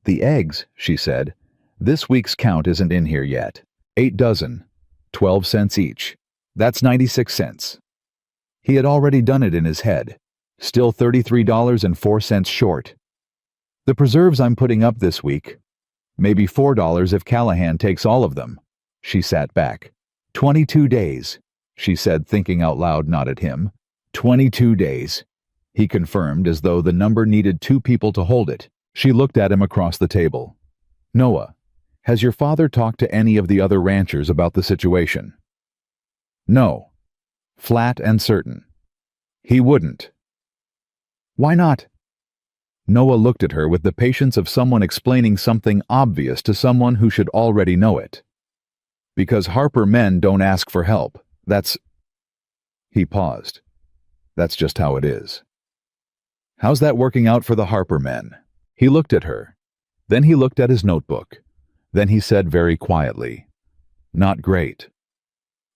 "The eggs," she said. "This week's count isn't in here yet. 8 dozen, 12 cents each. That's 96 cents. He had already done it in his head. Still $33.04 short. "The preserves I'm putting up this week. Maybe $4 if Callahan takes all of them." She sat back. 22 days, she said, thinking out loud, not at him. 22 days, he confirmed, as though the number needed 2 people to hold it. She looked at him across the table. "Noah, has your father talked to any of the other ranchers about the situation?" "No." Flat and certain. "He wouldn't." "Why not?" Noah looked at her with the patience of someone explaining something obvious to someone who should already know it. "Because Harper men don't ask for help. That's—" He paused. "That's just how it is." "How's that working out for the Harper men?" He looked at her. Then he looked at his notebook. Then he said very quietly, "Not great."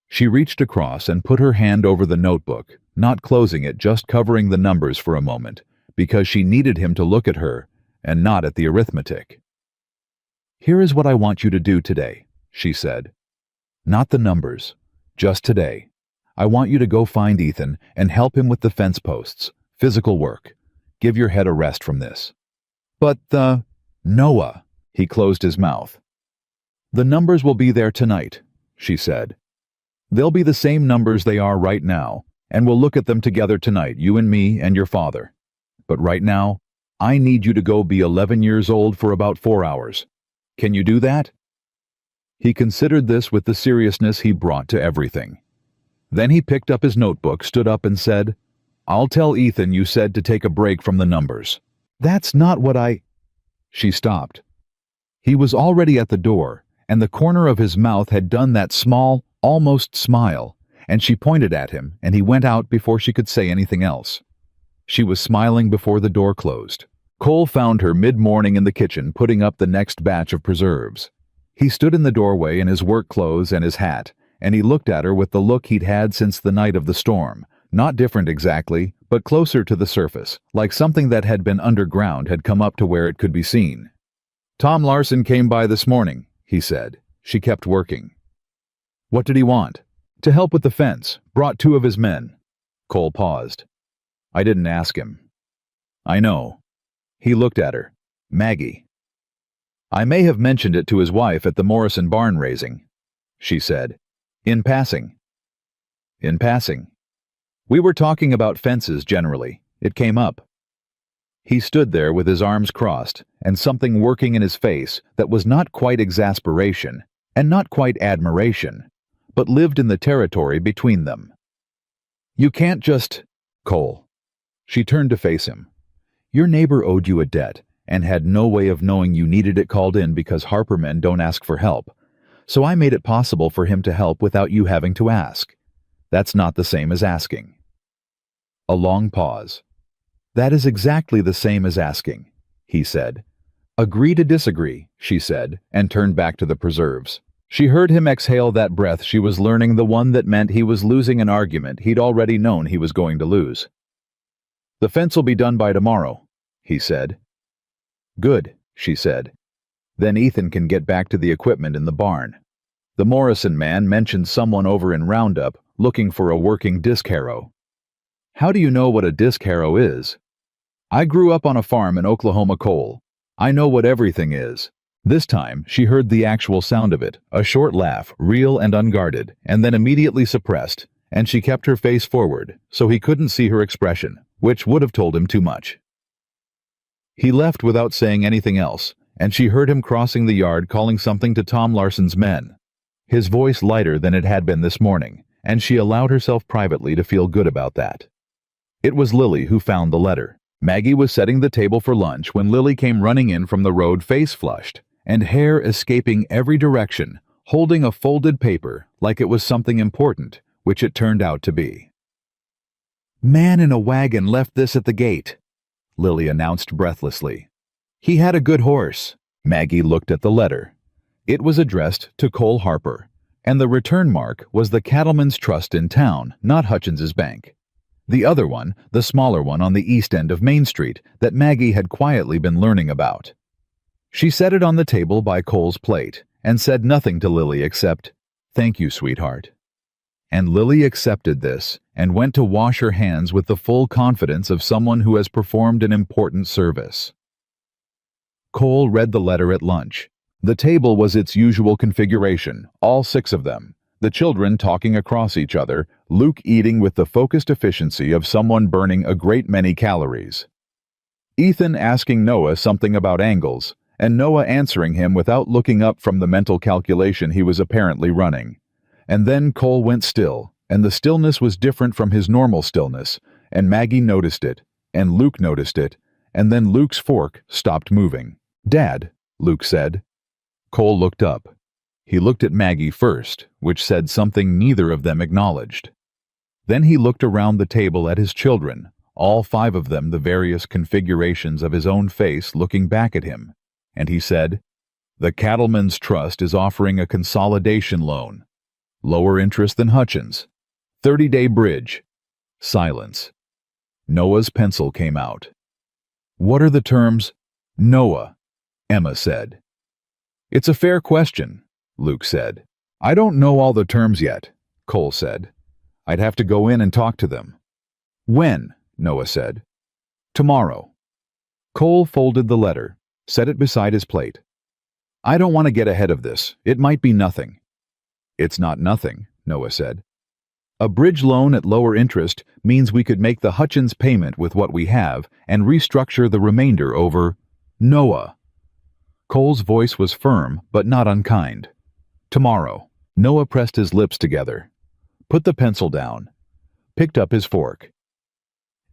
She reached across and put her hand over the notebook, not closing it, just covering the numbers for a moment, because she needed him to look at her and not at the arithmetic. "Here is what I want you to do today," she said. "Not the numbers. Just today. I want you to go find Ethan and help him with the fence posts. Physical work. Give your head a rest from this." "But Noah," he closed his mouth. "The numbers will be there tonight," she said. "They'll be the same numbers they are right now, and we'll look at them together tonight, you and me and your father. But right now, I need you to go be 11 years old for about 4 hours. Can you do that?" He considered this with the seriousness he brought to everything. Then he picked up his notebook, stood up and said, "I'll tell Ethan you said to take a break from the numbers." "That's not what I—" She stopped. He was already at the door, and the corner of his mouth had done that small, almost smile, and she pointed at him, and he went out before she could say anything else. She was smiling before the door closed. Cole found her mid-morning in the kitchen putting up the next batch of preserves. He stood in the doorway in his work clothes and his hat, and he looked at her with the look he'd had since the night of the storm. Not different exactly, but closer to the surface, like something that had been underground had come up to where it could be seen. "Tom Larson came by this morning," he said. She kept working. "What did he want?" "To help with the fence. Brought 2 of his men." Cole paused. "I didn't ask him." "I know." He looked at her. "Maggie." "I may have mentioned it to his wife at the Morrison barn raising," she said. "In passing." "In passing." "We were talking about fences generally. It came up." He stood there with his arms crossed and something working in his face that was not quite exasperation and not quite admiration, but lived in the territory between them. "You can't just—" "Cole." She turned to face him. Your neighbor owed you a debt and had no way of knowing you needed it called in because Harper men don't ask for help. So I made it possible for him to help without you having to ask. That's not the same as asking. A long pause. That is exactly the same as asking, he said. Agree to disagree, she said, and turned back to the preserves. She heard him exhale that breath she was learning, the one that meant he was losing an argument he'd already known he was going to lose. The fence will be done by tomorrow, he said. Good, she said. Then Ethan can get back to the equipment in the barn. The Morrison man mentioned someone over in Roundup looking for a working disc harrow. How do you know what a disc harrow is? I grew up on a farm in Oklahoma coal. I know what everything is. This time, she heard the actual sound of it, a short laugh, real and unguarded, and then immediately suppressed, and she kept her face forward, so he couldn't see her expression, which would have told him too much. He left without saying anything else, and she heard him crossing the yard calling something to Tom Larson's men. His voice lighter than it had been this morning, and she allowed herself privately to feel good about that. It was Lily who found the letter. Maggie was setting the table for lunch when Lily came running in from the road, face flushed, and hair escaping every direction, holding a folded paper like it was something important, which it turned out to be. Man in a wagon left this at the gate, Lily announced breathlessly. He had a good horse. Maggie looked at the letter. It was addressed to Cole Harper, and the return mark was the Cattlemen's Trust in town, not Hutchins's bank. The other one, the smaller one on the east end of Main Street, that Maggie had quietly been learning about. She set it on the table by Cole's plate and said nothing to Lily except, "Thank you, sweetheart." And Lily accepted this and went to wash her hands with the full confidence of someone who has performed an important service. Cole read the letter at lunch. The table was its usual configuration, all 6 of them. The children talking across each other, Luke eating with the focused efficiency of someone burning a great many calories. Ethan asking Noah something about angles, and Noah answering him without looking up from the mental calculation he was apparently running. And then Cole went still, and the stillness was different from his normal stillness, and Maggie noticed it, and Luke noticed it, and then Luke's fork stopped moving. "Dad," Luke said. Cole looked up. He looked at Maggie first, which said something neither of them acknowledged. Then he looked around the table at his children, all 5 of them the various configurations of his own face looking back at him, and he said, "The Cattlemen's Trust is offering a consolidation loan. Lower interest than Hutchins. 30-day bridge." Silence. Noah's pencil came out. "What are the terms?" "Noah," Emma said. "It's a fair question," Luke said. "I don't know all the terms yet," Cole said. "I'd have to go in and talk to them." "When?" Noah said. "Tomorrow." Cole folded the letter, set it beside his plate. "I don't want to get ahead of this. It might be nothing." "It's not nothing," Noah said. "A bridge loan at lower interest means we could make the Hutchins payment with what we have and restructure the remainder over Noah." Cole's voice was firm but not unkind. "Tomorrow." Noah pressed his lips together, put the pencil down, picked up his fork.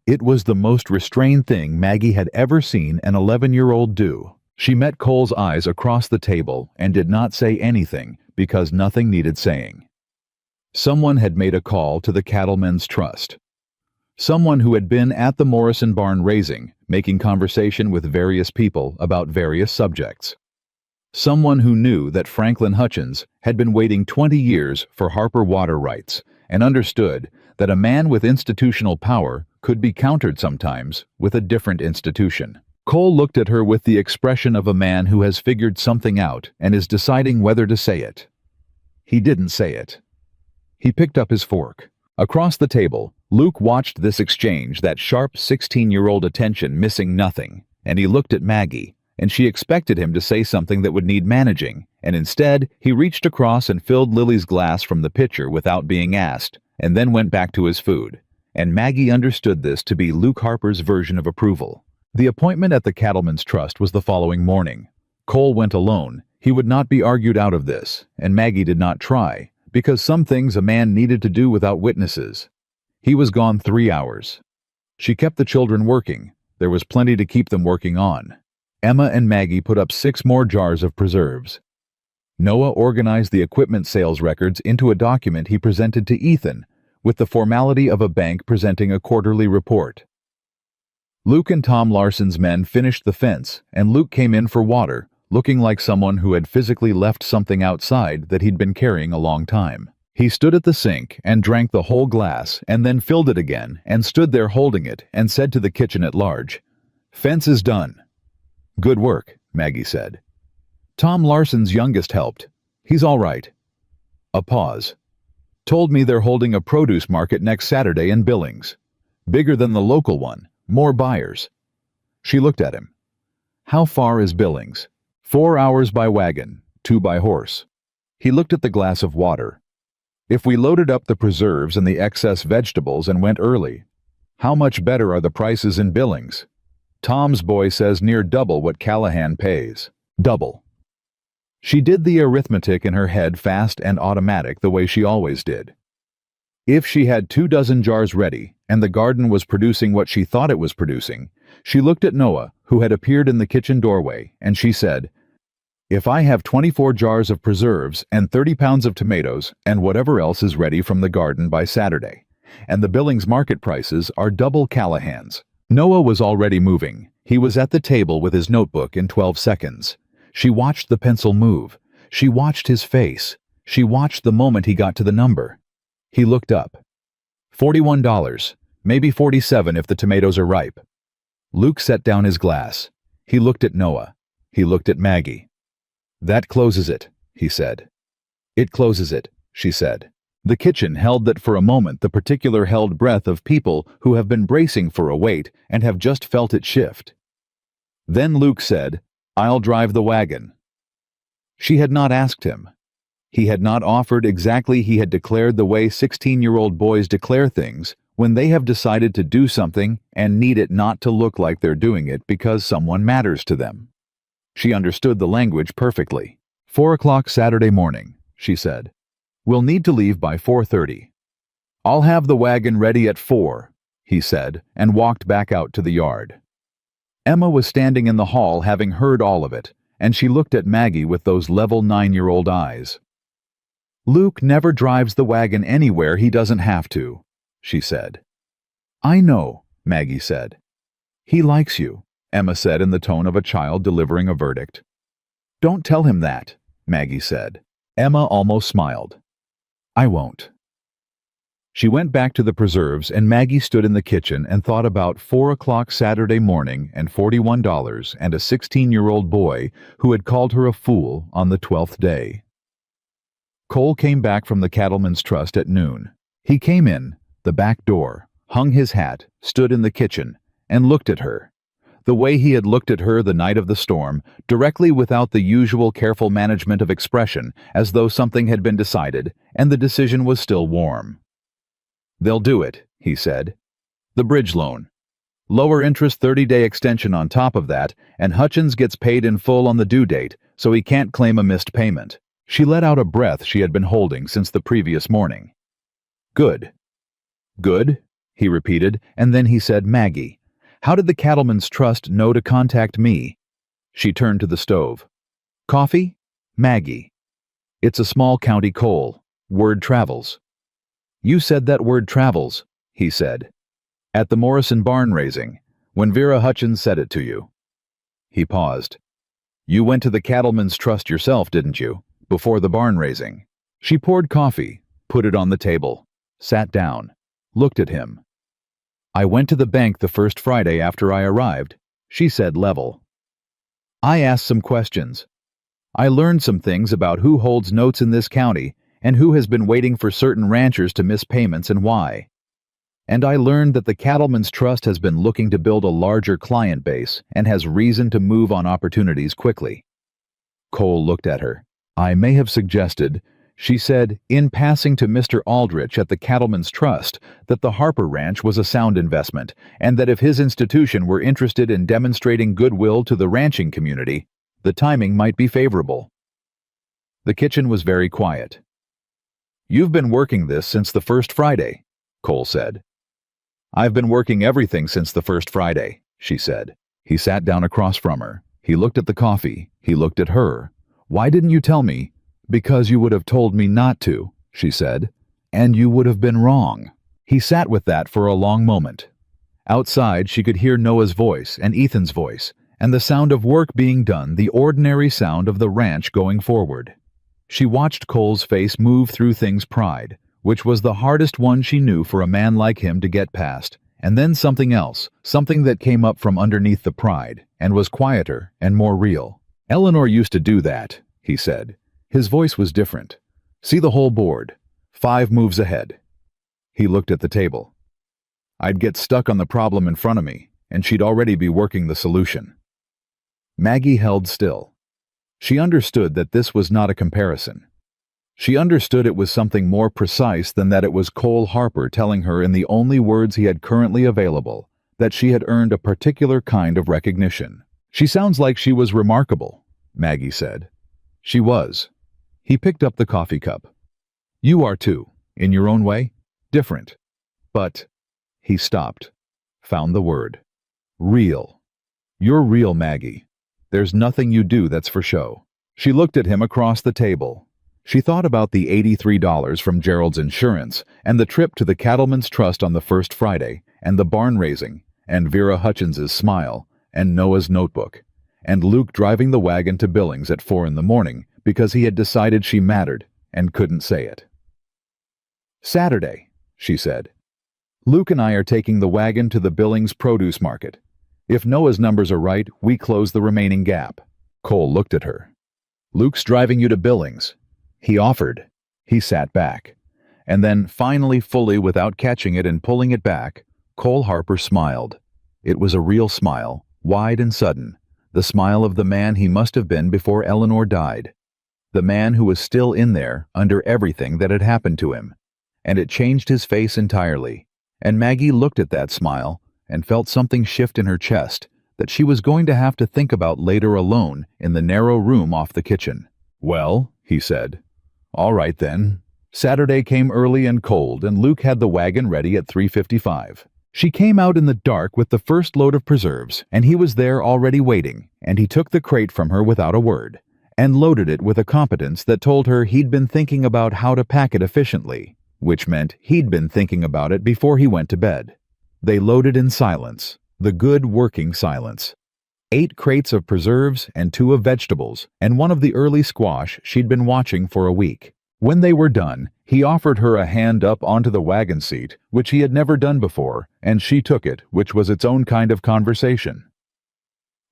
It was the most restrained thing Maggie had ever seen an 11-year-old do. She met Cole's eyes across the table and did not say anything because nothing needed saying. Someone had made a call to the Cattlemen's Trust. Someone who had been at the Morrison barn raising, making conversation with various people about various subjects. Someone who knew that Franklin Hutchins had been waiting 20 years for Harper water rights and understood that a man with institutional power could be countered sometimes with a different institution. Cole looked at her with the expression of a man who has figured something out and is deciding whether to say it. He didn't say it. He picked up his fork. Across the table, Luke watched this exchange, that sharp 16-year-old attention missing nothing, and he looked at Maggie, and she expected him to say something that would need managing, and instead he reached across and filled Lily's glass from the pitcher without being asked, and then went back to his food. And Maggie understood this to be Luke Harper's version of approval. The appointment at the Cattlemen's Trust was the following morning. Cole went alone. He would not be argued out of this, and Maggie did not try, because some things a man needed to do without witnesses. He was gone 3 hours. She kept the children working. There was plenty to keep them working on. Emma and Maggie put up 6 more jars of preserves. Noah organized the equipment sales records into a document he presented to Ethan, with the formality of a bank presenting a quarterly report. Luke and Tom Larson's men finished the fence, and Luke came in for water, looking like someone who had physically left something outside that he'd been carrying a long time. He stood at the sink and drank the whole glass and then filled it again and stood there holding it and said to the kitchen at large, "Fence is done." "Good work," Maggie said. Tom Larson's youngest helped. "He's all right." A pause. "Told me they're holding a produce market next Saturday in Billings. Bigger than the local one, more buyers." She looked at him. "How far is Billings?" 4 hours by wagon, 2 by horse." He looked at the glass of water. "If we loaded up the preserves and the excess vegetables and went early, how much better are the prices in Billings?" "Tom's boy says near double what Callahan pays." "Double." She did the arithmetic in her head fast and automatic the way she always did. If she had 24 jars ready, and the garden was producing what she thought it was producing, she looked at Noah, who had appeared in the kitchen doorway, and she said, "If I have 24 jars of preserves and 30 pounds of tomatoes and whatever else is ready from the garden by Saturday, and the Billings market prices are double Callahan's." Noah was already moving. He was at the table with his notebook in 12 seconds. She watched the pencil move. She watched his face. She watched the moment he got to the number. He looked up. $41, maybe 47 if the tomatoes are ripe. Luke set down his glass. He looked at Noah. He looked at Maggie. "That closes it," he said. "It closes it," she said. The kitchen held that for a moment the particular held breath of people who have been bracing for a wait and have just felt it shift. Then Luke said, "I'll drive the wagon." She had not asked him. He had not offered exactly. He had declared the way 16-year-old boys declare things when they have decided to do something and need it not to look like they're doing it because someone matters to them. She understood the language perfectly. 4 o'clock Saturday morning, she said. "We'll need to leave by 4:30. "I'll have the wagon ready at 4, he said, and walked back out to the yard. Emma was standing in the hall having heard all of it, and she looked at Maggie with those level 9-year-old eyes. "Luke never drives the wagon anywhere he doesn't have to," she said. "I know," Maggie said. "He likes you," Emma said in the tone of a child delivering a verdict. "Don't tell him that," Maggie said. Emma almost smiled. "I won't." She went back to the preserves, and Maggie stood in the kitchen and thought about 4 o'clock Saturday morning and $41 and a 16-year-old boy who had called her a fool on the 12th day. Cole came back from the Cattlemen's Trust at noon. He came in, the back door, hung his hat, stood in the kitchen, and looked at her. The way he had looked at her the night of the storm, directly without the usual careful management of expression, as though something had been decided, and the decision was still warm. "They'll do it," he said. "The bridge loan. Lower interest 30-day extension on top of that, and Hutchins gets paid in full on the due date, so he can't claim a missed payment." She let out a breath she had been holding since the previous morning. "Good." "Good?" he repeated, and then he said, "Maggie, how did the Cattlemen's Trust know to contact me?" She turned to the stove. "Coffee? Maggie. It's a small county coal. Word travels." "You said that word travels," he said. "At the Morrison barn raising, when Vera Hutchins said it to you." He paused. "You went to the Cattlemen's Trust yourself, didn't you, before the barn raising?" She poured coffee, put it on the table, sat down, looked at him. "I went to the bank the first Friday after I arrived," she said level. "I asked some questions. I learned some things about who holds notes in this county and who has been waiting for certain ranchers to miss payments and why. And I learned that the Cattlemen's Trust has been looking to build a larger client base and has reason to move on opportunities quickly." Cole looked at her. "I may have suggested," she said, in passing to Mr. Aldrich at the Cattlemen's Trust, that the Harper Ranch was a sound investment, and that if his institution were interested in demonstrating goodwill to the ranching community, the timing might be favorable. The kitchen was very quiet. "You've been working this since the first Friday," Cole said. "I've been working everything since the first Friday," she said. He sat down across from her. He looked at the coffee. He looked at her. "Why didn't you tell me?" "Because you would have told me not to," she said. "And you would have been wrong." He sat with that for a long moment. Outside, she could hear Noah's voice and Ethan's voice, and the sound of work being done, the ordinary sound of the ranch going forward. She watched Cole's face move through things pride, which was the hardest one she knew for a man like him to get past, and then something else, something that came up from underneath the pride, and was quieter and more real. "Eleanor used to do that," he said. His voice was different. "See the whole board. 5 moves ahead." He looked at the table. "I'd get stuck on the problem in front of me, and she'd already be working the solution." Maggie held still. She understood that this was not a comparison. She understood it was something more precise than that it was Cole Harper telling her in the only words he had currently available that she had earned a particular kind of recognition. "She sounds like she was remarkable," Maggie said. She was. He picked up the coffee cup. "You are too, in your own way. Different. But..." He stopped. Found the word. "Real. You're real, Maggie. There's nothing you do that's for show." She looked at him across the table. She thought about the $83 from Gerald's insurance, and the trip to the Cattleman's Trust on the first Friday, and the barn raising, and Vera Hutchins's smile, and Noah's notebook, and Luke driving the wagon to Billings at 4 in the morning because he had decided she mattered and couldn't say it. "Saturday," she said. "Luke and I are taking the wagon to the Billings produce market. If Noah's numbers are right, we close the remaining gap." Cole looked at her. "Luke's driving you to Billings." He offered. He sat back. And then, finally, fully without catching it and pulling it back, Cole Harper smiled. It was a real smile, wide and sudden, the smile of the man he must have been before Eleanor died. The man who was still in there, under everything that had happened to him. And it changed his face entirely. And Maggie looked at that smile and felt something shift in her chest that she was going to have to think about later alone in the narrow room off the kitchen. "Well," he said. "All right then." Saturday came early and cold, and Luke had the wagon ready at 3:55. She came out in the dark with the first load of preserves, and he was there already waiting, and he took the crate from her without a word, and loaded it with a competence that told her he'd been thinking about how to pack it efficiently, which meant he'd been thinking about it before he went to bed. They loaded in silence, the good working silence. 8 crates of preserves and 2 of vegetables, and 1 of the early squash she'd been watching for a week. When they were done, he offered her a hand up onto the wagon seat, which he had never done before, and she took it, which was its own kind of conversation.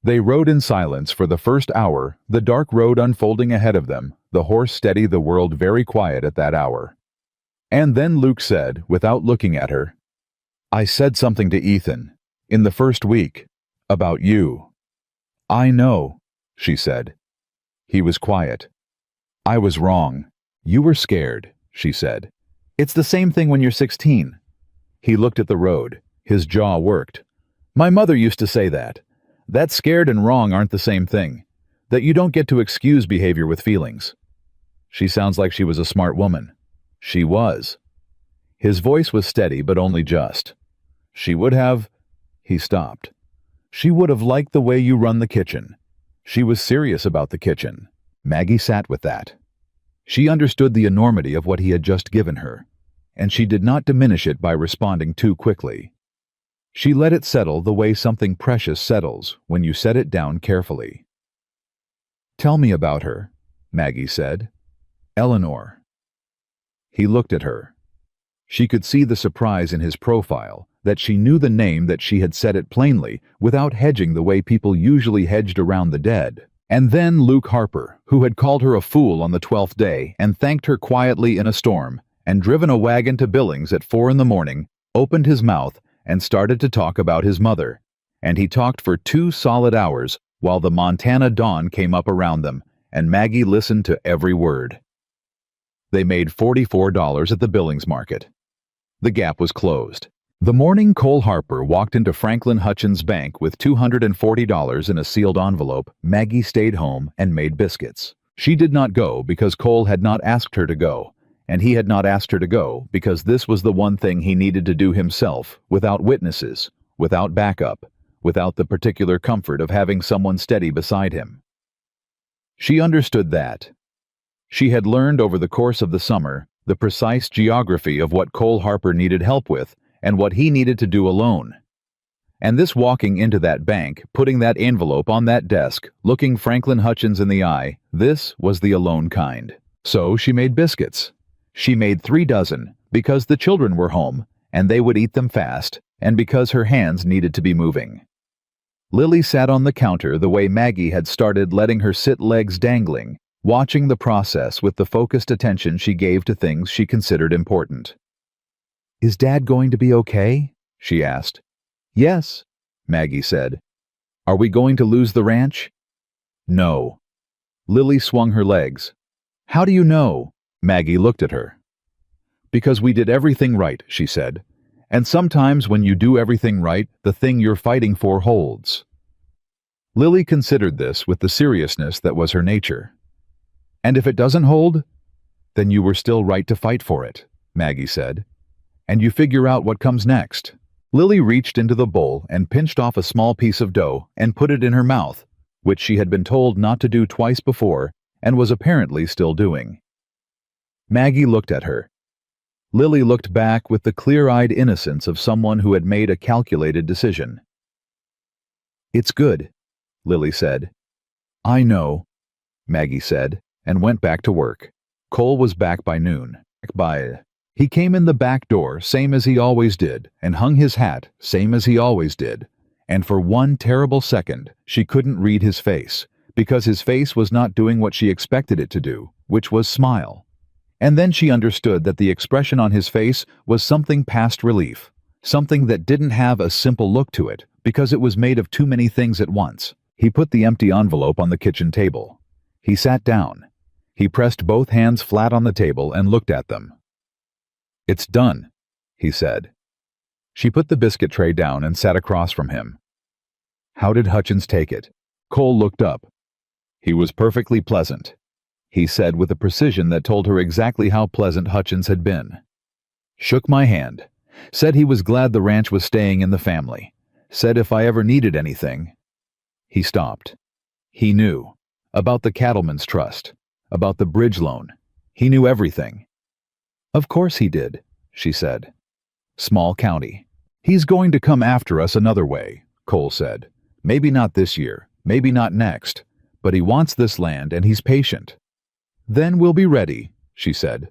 They rode in silence for the first hour, the dark road unfolding ahead of them, the horse steady, the world very quiet at that hour. And then Luke said, without looking at her, "I said something to Ethan, in the first week, about you." "I know," she said. He was quiet. "I was wrong. You were scared," she said. "It's the same thing when you're 16. He looked at the road. His jaw worked. "My mother used to say that. That scared and wrong aren't the same thing. That you don't get to excuse behavior with feelings." She sounds like she was a smart woman. She was. His voice was steady, but only just. "She would have..." He stopped. "She would have liked the way you run the kitchen." She was serious about the kitchen. Maggie sat with that. She understood the enormity of what he had just given her, and she did not diminish it by responding too quickly. She let it settle the way something precious settles when you set it down carefully. "Tell me about her," Maggie said. "Eleanor." He looked at her. She could see the surprise in his profile, that she knew the name, that she had said it plainly, without hedging the way people usually hedged around the dead. And then Luke Harper, who had called her a fool on the 12th day and thanked her quietly in a storm, and driven a wagon to Billings at 4 in the morning, opened his mouth and started to talk about his mother. And he talked for 2 solid hours while the Montana dawn came up around them, and Maggie listened to every word. They made $44 at the Billings market. The gap was closed. The morning Cole Harper walked into Franklin Hutchins' bank with $240 in a sealed envelope, Maggie stayed home and made biscuits. She did not go because Cole had not asked her to go, and he had not asked her to go because this was the one thing he needed to do himself, without witnesses, without backup, without the particular comfort of having someone steady beside him. She understood that. She had learned over the course of the summer the precise geography of what Cole Harper needed help with and what he needed to do alone. And this walking into that bank, putting that envelope on that desk, looking Franklin Hutchins in the eye, this was the alone kind. So she made biscuits. She made 3 dozen, because the children were home, and they would eat them fast, and because her hands needed to be moving. Lily sat on the counter the way Maggie had started, letting her sit, legs dangling, watching the process with the focused attention she gave to things she considered important. "Is Dad going to be okay?" she asked. "Yes," Maggie said. "Are we going to lose the ranch?" "No." Lily swung her legs. "How do you know?" Maggie looked at her. "Because we did everything right," she said. "And sometimes when you do everything right, the thing you're fighting for holds." Lily considered this with the seriousness that was her nature. "And if it doesn't hold? Then you were still right to fight for it," Maggie said. "And you figure out what comes next." Lily reached into the bowl and pinched off a small piece of dough and put it in her mouth, which she had been told not to do twice before and was apparently still doing. Maggie looked at her. Lily looked back with the clear-eyed innocence of someone who had made a calculated decision. "It's good," Lily said. "I know," Maggie said, and went back to work. Cole was back by noon. He came in the back door, same as he always did, and hung his hat, same as he always did. And for one terrible second, she couldn't read his face, because his face was not doing what she expected it to do, which was smile. And then she understood that the expression on his face was something past relief, something that didn't have a simple look to it, because it was made of too many things at once. He put the empty envelope on the kitchen table. He sat down. He pressed both hands flat on the table and looked at them. "It's done," he said. She put the biscuit tray down and sat across from him. "How did Hutchins take it?" Cole looked up. "He was perfectly pleasant," he said with a precision that told her exactly how pleasant Hutchins had been. "Shook my hand. Said he was glad the ranch was staying in the family. Said if I ever needed anything." He stopped. He knew. About the Cattlemen's Trust. About the bridge loan. He knew everything. "Of course he did," she said. "Small county. He's going to come after us another way," Cole said. "Maybe not this year, maybe not next, but he wants this land and he's patient." "Then we'll be ready," she said.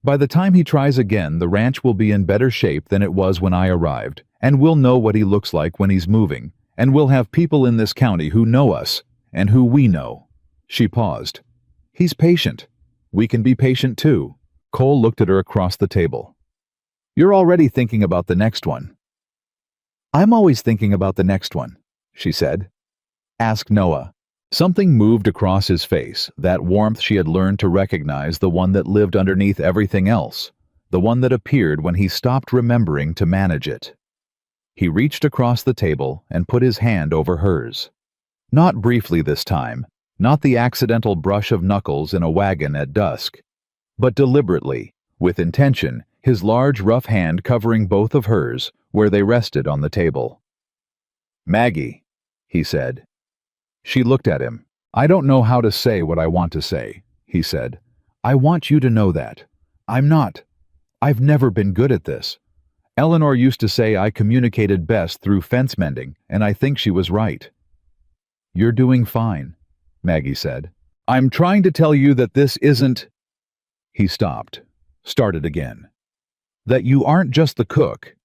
"By the time he tries again, the ranch will be in better shape than it was when I arrived, and we'll know what he looks like when he's moving, and we'll have people in this county who know us, and who we know." She paused. "He's patient. We can be patient too." Cole looked at her across the table. "You're already thinking about the next one." "I'm always thinking about the next one," she said. "Ask Noah." Something moved across his face, that warmth she had learned to recognize, the one that lived underneath everything else, the one that appeared when he stopped remembering to manage it. He reached across the table and put his hand over hers. Not briefly this time, not the accidental brush of knuckles in a wagon at dusk, but deliberately, with intention, his large rough hand covering both of hers where they rested on the table. "Maggie," he said. She looked at him. "I don't know how to say what I want to say," he said. "I want you to know that. I've never been good at this. Eleanor used to say I communicated best through fence mending, and I think she was right." "You're doing fine," Maggie said. "I'm trying to tell you that this isn't—" He stopped, started again. "That you aren't just the cook.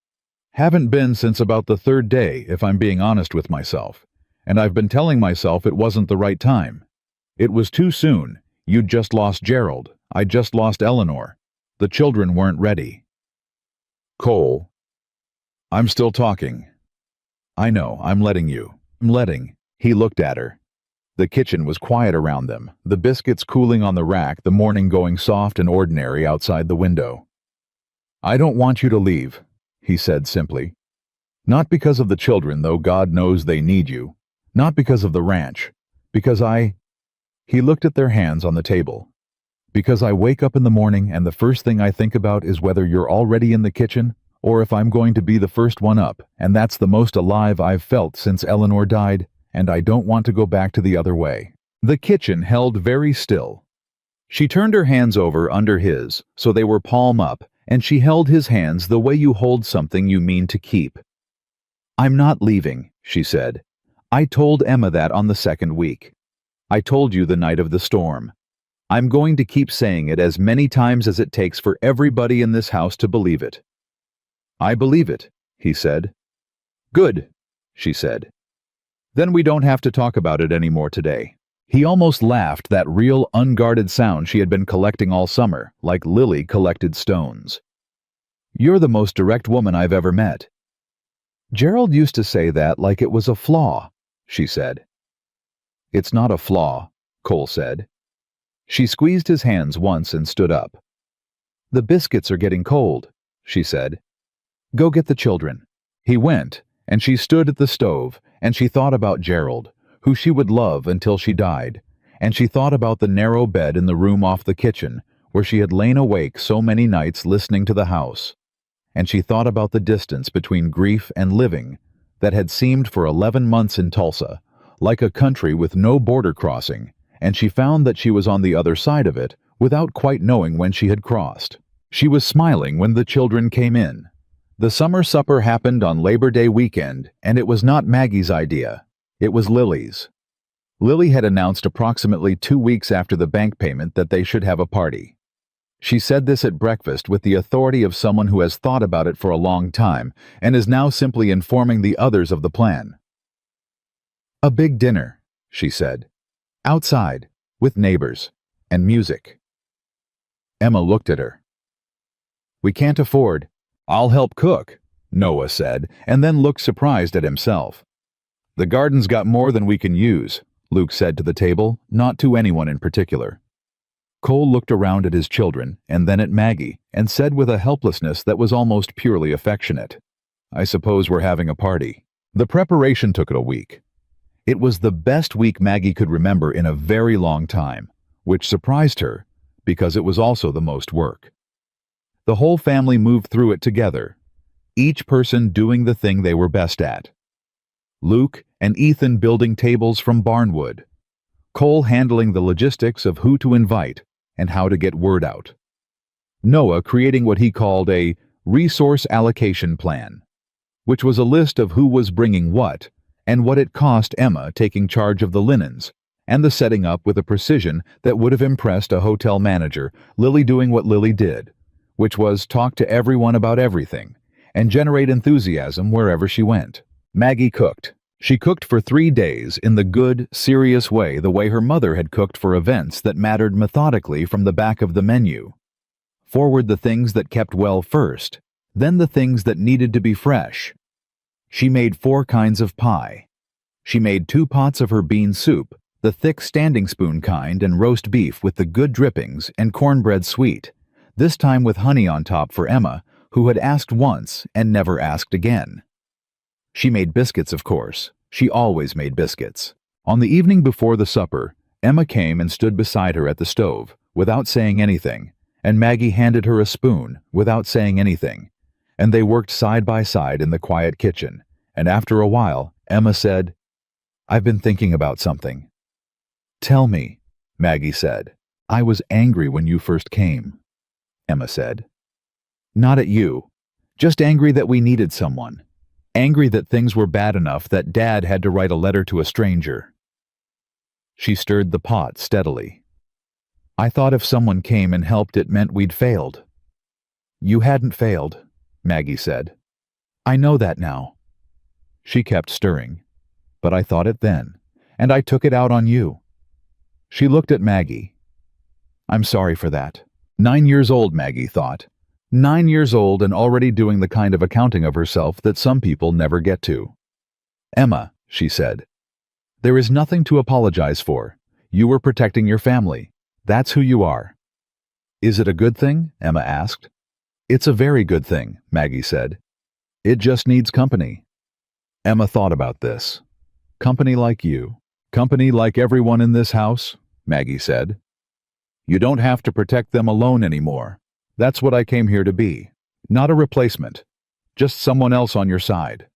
Haven't been since about the 3rd day, if I'm being honest with myself. And I've been telling myself it wasn't the right time. It was too soon. You'd just lost Gerald. I'd just lost Eleanor. The children weren't ready." "Cole." "I'm still talking." "I know, I'm letting you. I'm letting." He looked at her. The kitchen was quiet around them, the biscuits cooling on the rack, the morning going soft and ordinary outside the window. "I don't want you to leave," he said simply. "Not because of the children, though God knows they need you. Not because of the ranch. Because He looked at their hands on the table. "Because I wake up in the morning and the first thing I think about is whether you're already in the kitchen, or if I'm going to be the first one up, and that's the most alive I've felt since Eleanor died, and I don't want to go back to the other way." The kitchen held very still. She turned her hands over under his, so they were palm up, and she held his hands the way you hold something you mean to keep. "I'm not leaving," she said. "I told Emma that on the second week. I told you the night of the storm. I'm going to keep saying it as many times as it takes for everybody in this house to believe it." "I believe it," he said. "Good," she said. "Then we don't have to talk about it anymore today." He almost laughed, that real unguarded sound she had been collecting all summer, like Lily collected stones. "You're the most direct woman I've ever met." "Gerald used to say that like it was a flaw," she said. "It's not a flaw," Cole said. She squeezed his hands once and stood up. "The biscuits are getting cold," she said. "Go get the children." He went, and she stood at the stove, and she thought about Gerald, who she would love until she died, and she thought about the narrow bed in the room off the kitchen, where she had lain awake so many nights listening to the house, and she thought about the distance between grief and living that had seemed for 11 months in Tulsa, like a country with no border crossing, and she found that she was on the other side of it without quite knowing when she had crossed. She was smiling when the children came in. The summer supper happened on Labor Day weekend, and it was not Maggie's idea. It was Lily's. Lily had announced approximately 2 weeks after the bank payment that they should have a party. She said this at breakfast with the authority of someone who has thought about it for a long time and is now simply informing the others of the plan. "A big dinner," she said. "Outside, with neighbors, and music." Emma looked at her. "We can't afford—" "I'll help cook," Noah said, and then looked surprised at himself. "The garden's got more than we can use," Luke said to the table, not to anyone in particular. Cole looked around at his children and then at Maggie and said with a helplessness that was almost purely affectionate, "I suppose we're having a party." The preparation took a week. It was the best week Maggie could remember in a very long time, which surprised her because it was also the most work. The whole family moved through it together, each person doing the thing they were best at. Luke and Ethan building tables from barnwood, Cole handling the logistics of who to invite and how to get word out, Noah creating what he called a resource allocation plan, which was a list of who was bringing what and what it cost, Emma taking charge of the linens and the setting up with a precision that would have impressed a hotel manager, Lily doing what Lily did, which was talk to everyone about everything and generate enthusiasm wherever she went. Maggie cooked. She cooked for 3 days in the good, serious way, the way her mother had cooked for events that mattered, methodically from the back of the menu. Forward the things that kept well first, then the things that needed to be fresh. She made 4 kinds of pie. She made 2 pots of her bean soup, the thick standing spoon kind, and roast beef with the good drippings, and cornbread sweet, this time with honey on top for Emma, who had asked once and never asked again. She made biscuits, of course. She always made biscuits. On the evening before the supper, Emma came and stood beside her at the stove, without saying anything, and Maggie handed her a spoon, without saying anything, and they worked side by side in the quiet kitchen, and after a while, Emma said, "I've been thinking about something." "Tell me," Maggie said. "I was angry when you first came," Emma said. "Not at you. Just angry that we needed someone. Angry that things were bad enough that Dad had to write a letter to a stranger." She stirred the pot steadily. "I thought if someone came and helped it meant we'd failed." "You hadn't failed," Maggie said. "I know that now." She kept stirring. "But I thought it then, and I took it out on you." She looked at Maggie. "I'm sorry for that." 9 years old, Maggie thought. 9 years old and already doing the kind of accounting of herself that some people never get to. "Emma," she said, "there is nothing to apologize for. You were protecting your family. That's who you are." "Is it a good thing?" Emma asked. "It's a very good thing," Maggie said. "It just needs company." Emma thought about this. "Company like you. Company like everyone in this house," Maggie said. "You don't have to protect them alone anymore. That's what I came here to be. Not a replacement. just someone else on your side."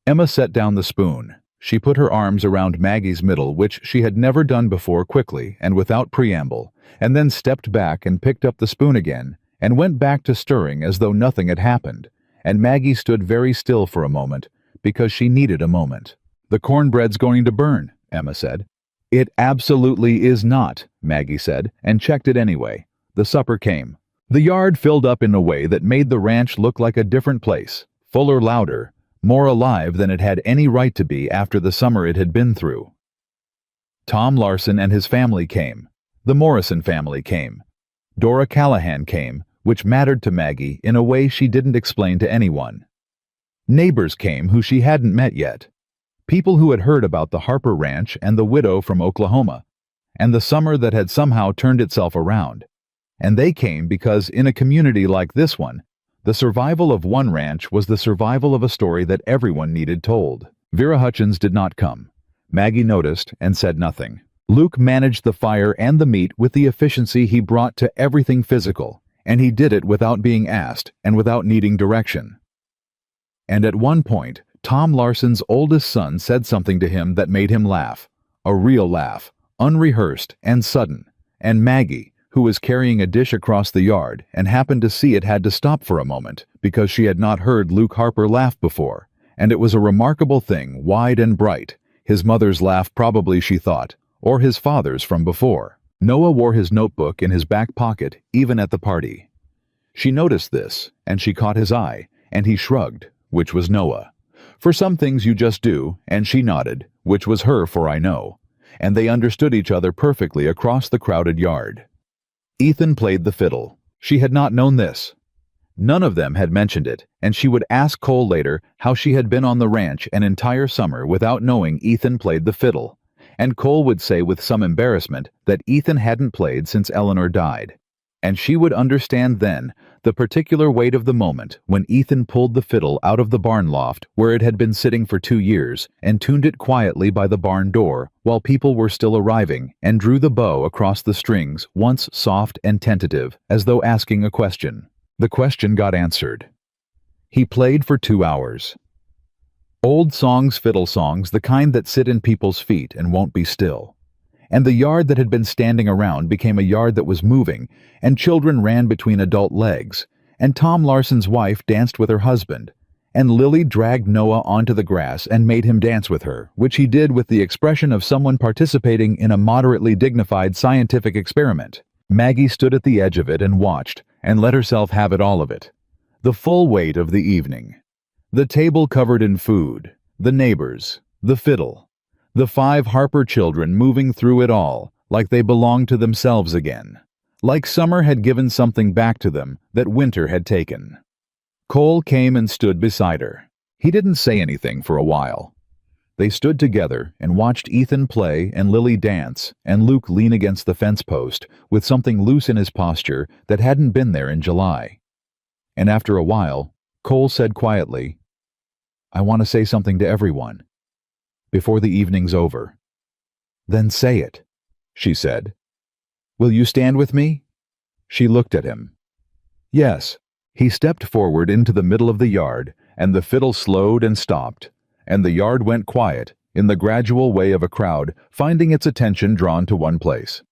Emma set down the spoon. She put her arms around Maggie's middle, which she had never done before, quickly and without preamble, and then stepped back and picked up the spoon again, and went back to stirring as though nothing had happened, and Maggie stood very still for a moment, because she needed a moment. "The cornbread's going to burn," Emma said. "It absolutely is not," Maggie said, and checked it anyway. The supper came. The yard filled up in a way that made the ranch look like a different place, fuller, louder, more alive than it had any right to be after the summer it had been through. Tom Larson and his family came. The Morrison family came. Dora Callahan came, which mattered to Maggie in a way she didn't explain to anyone. Neighbors came who she hadn't met yet. People who had heard about the Harper Ranch and the widow from Oklahoma, and the summer that had somehow turned itself around. And they came because in a community like this one, the survival of one ranch was the survival of a story that everyone needed told. Vera Hutchins did not come. Maggie noticed and said nothing. Luke managed the fire and the meat with the efficiency he brought to everything physical, and he did it without being asked and without needing direction. And at one point, Tom Larson's oldest son said something to him that made him laugh. A real laugh, unrehearsed and sudden, and Maggie, who was carrying a dish across the yard and happened to see it, had to stop for a moment because she had not heard Luke Harper laugh before, and it was a remarkable thing, wide and bright. His mother's laugh probably, she thought, or his father's from before. Noah wore his notebook in his back pocket even at the party. She noticed this, and she caught his eye, and he shrugged, which was Noah. For some things you just do, and she nodded, which was her, for I know, and they understood each other perfectly across the crowded yard. Ethan played the fiddle. She had not known this. None of them had mentioned it, and she would ask Cole later how she had been on the ranch an entire summer without knowing Ethan played the fiddle, and Cole would say with some embarrassment that Ethan hadn't played since Eleanor died. And she would understand then the particular weight of the moment when Ethan pulled the fiddle out of the barn loft where it had been sitting for 2 years and tuned it quietly by the barn door while people were still arriving, and drew the bow across the strings, once soft and tentative, as though asking a question. The question got answered. He played for 2 hours. Old songs, fiddle songs, the kind that sit in people's feet and won't be still. And the yard that had been standing around became a yard that was moving, and children ran between adult legs, and Tom Larson's wife danced with her husband, and Lily dragged Noah onto the grass and made him dance with her, which he did with the expression of someone participating in a moderately dignified scientific experiment. Maggie stood at the edge of it and watched, and let herself have it, all of it. The full weight of the evening. The table covered in food, the neighbors, the fiddle, the 5 Harper children moving through it all, like they belonged to themselves again. Like summer had given something back to them that winter had taken. Cole came and stood beside her. He didn't say anything for a while. They stood together and watched Ethan play and Lily dance and Luke lean against the fence post with something loose in his posture that hadn't been there in July. And after a while, Cole said quietly, "I want to say something to everyone. Before the evening's over." "Then say it," she said. "Will you stand with me?" She looked at him. Yes. He stepped forward into the middle of the yard, and the fiddle slowed and stopped, and the yard went quiet in the gradual way of a crowd finding its attention drawn to one place.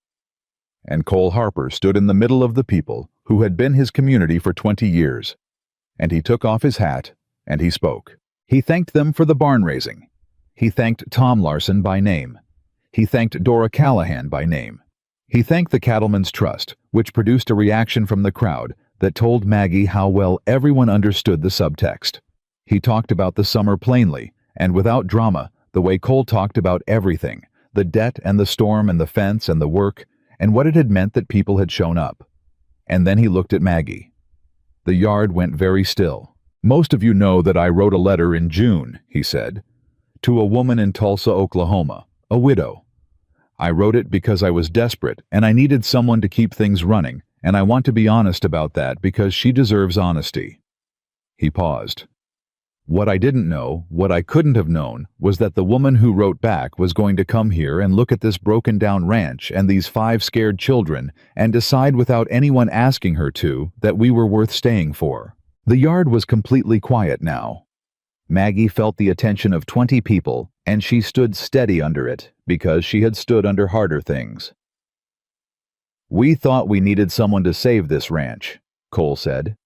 And Cole Harper stood in the middle of the people who had been his community for 20 years, and he took off his hat, and he spoke. He thanked them for the barn raising. He thanked Tom Larson by name. He thanked Dora Callahan by name. He thanked the Cattlemen's Trust, which produced a reaction from the crowd that told Maggie how well everyone understood the subtext. He talked about the summer plainly, and without drama, the way Cole talked about everything, the debt and the storm and the fence and the work, and what it had meant that people had shown up. And then he looked at Maggie. The yard went very still. "Most of you know that I wrote a letter in June," he said, "to a woman in Tulsa, Oklahoma, a widow. I wrote it because I was desperate and I needed someone to keep things running, and I want to be honest about that because she deserves honesty." He paused. What I didn't know, what I couldn't have known, was that the woman who wrote back was going to come here and look at this broken-down ranch and these 5 scared children and decide without anyone asking her to that we were worth staying for. The yard was completely quiet now. Maggie felt the attention of 20 people, and she stood steady under it because she had stood under harder things. "We thought we needed someone to save this ranch," Cole said.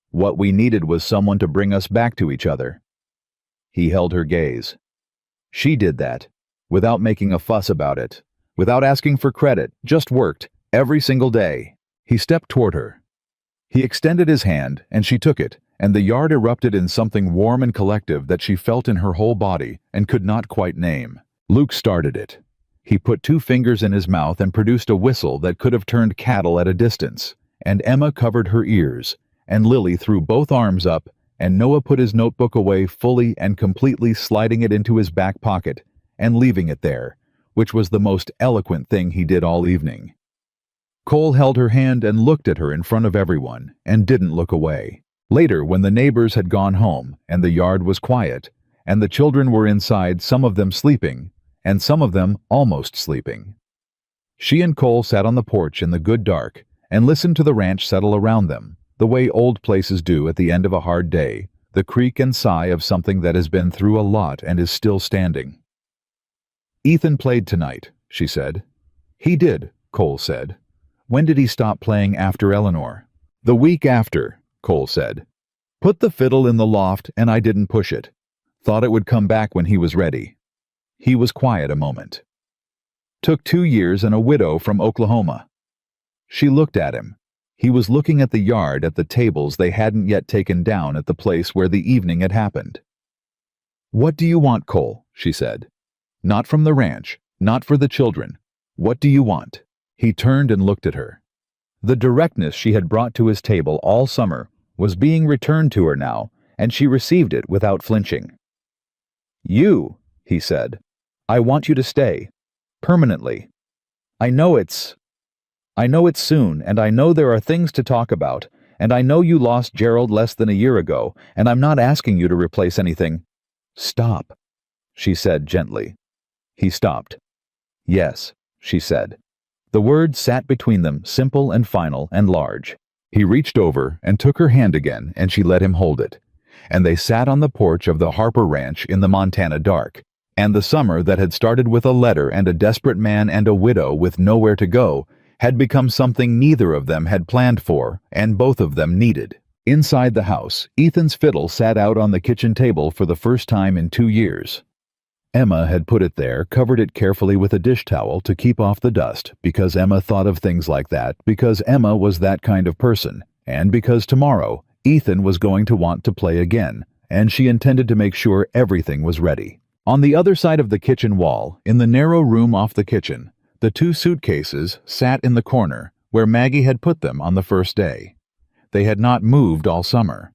"What we needed was someone to bring us back to each other." He held her gaze. She did that, without making a fuss about it, without asking for credit, just worked, every single day. He stepped toward her. He extended his hand, and she took it, and the yard erupted in something warm and collective that she felt in her whole body and could not quite name. Luke started it. He put 2 fingers in his mouth and produced a whistle that could have turned cattle at a distance, and Emma covered her ears, and Lily threw both arms up, and Noah put his notebook away fully and completely, sliding it into his back pocket and leaving it there, which was the most eloquent thing he did all evening. Cole held her hand and looked at her in front of everyone, and didn't look away. Later, when the neighbors had gone home, and the yard was quiet, and the children were inside, some of them sleeping, and some of them almost sleeping, she and Cole sat on the porch in the good dark, and listened to the ranch settle around them, the way old places do at the end of a hard day, the creak and sigh of something that has been through a lot and is still standing. "Ethan played tonight," she said. "He did," Cole said. "When did he stop playing after Eleanor?" "The week after," Cole said. "Put the fiddle in the loft and I didn't push it. Thought it would come back when he was ready." He was quiet a moment. "Took 2 years and a widow from Oklahoma." She looked at him. He was looking at the yard, at the tables they hadn't yet taken down at the place where the evening had happened. "What do you want, Cole?" she said. "Not from the ranch, not for the children. What do you want?" He turned and looked at her. The directness she had brought to his table all summer was being returned to her now, and she received it without flinching. "You," he said. "I want you to stay. Permanently. I know it's soon, and I know there are things to talk about, and I know you lost Gerald less than a year ago, and I'm not asking you to replace anything." "Stop," she said gently. He stopped. "Yes," she said. The words sat between them, simple and final and large. He reached over and took her hand again, and she let him hold it. And they sat on the porch of the Harper Ranch in the Montana dark. And the summer that had started with a letter and a desperate man and a widow with nowhere to go had become something neither of them had planned for, and both of them needed. Inside the house, Ethan's fiddle sat out on the kitchen table for the first time in 2 years. Emma had put it there, covered it carefully with a dish towel to keep off the dust, because Emma thought of things like that, because Emma was that kind of person, and because tomorrow Ethan was going to want to play again, and she intended to make sure everything was ready. On the other side of the kitchen wall, in the narrow room off the kitchen, the 2 suitcases sat in the corner where Maggie had put them on the first day. They had not moved all summer.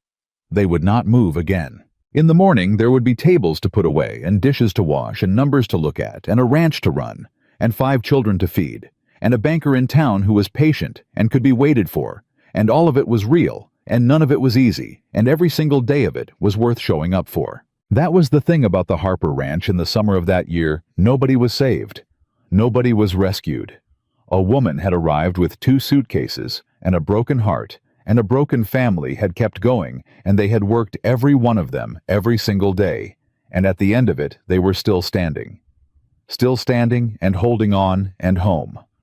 They would not move again. In the morning there would be tables to put away, and dishes to wash, and numbers to look at, and a ranch to run, and 5 children to feed, and a banker in town who was patient and could be waited for, and all of it was real, and none of it was easy, and every single day of it was worth showing up for. That was the thing about the Harper Ranch in the summer of that year. Nobody was saved. Nobody was rescued. A woman had arrived with 2 suitcases, and a broken heart, and a broken family had kept going, and they had worked every one of them every single day, and at the end of it they were still standing and holding on and home.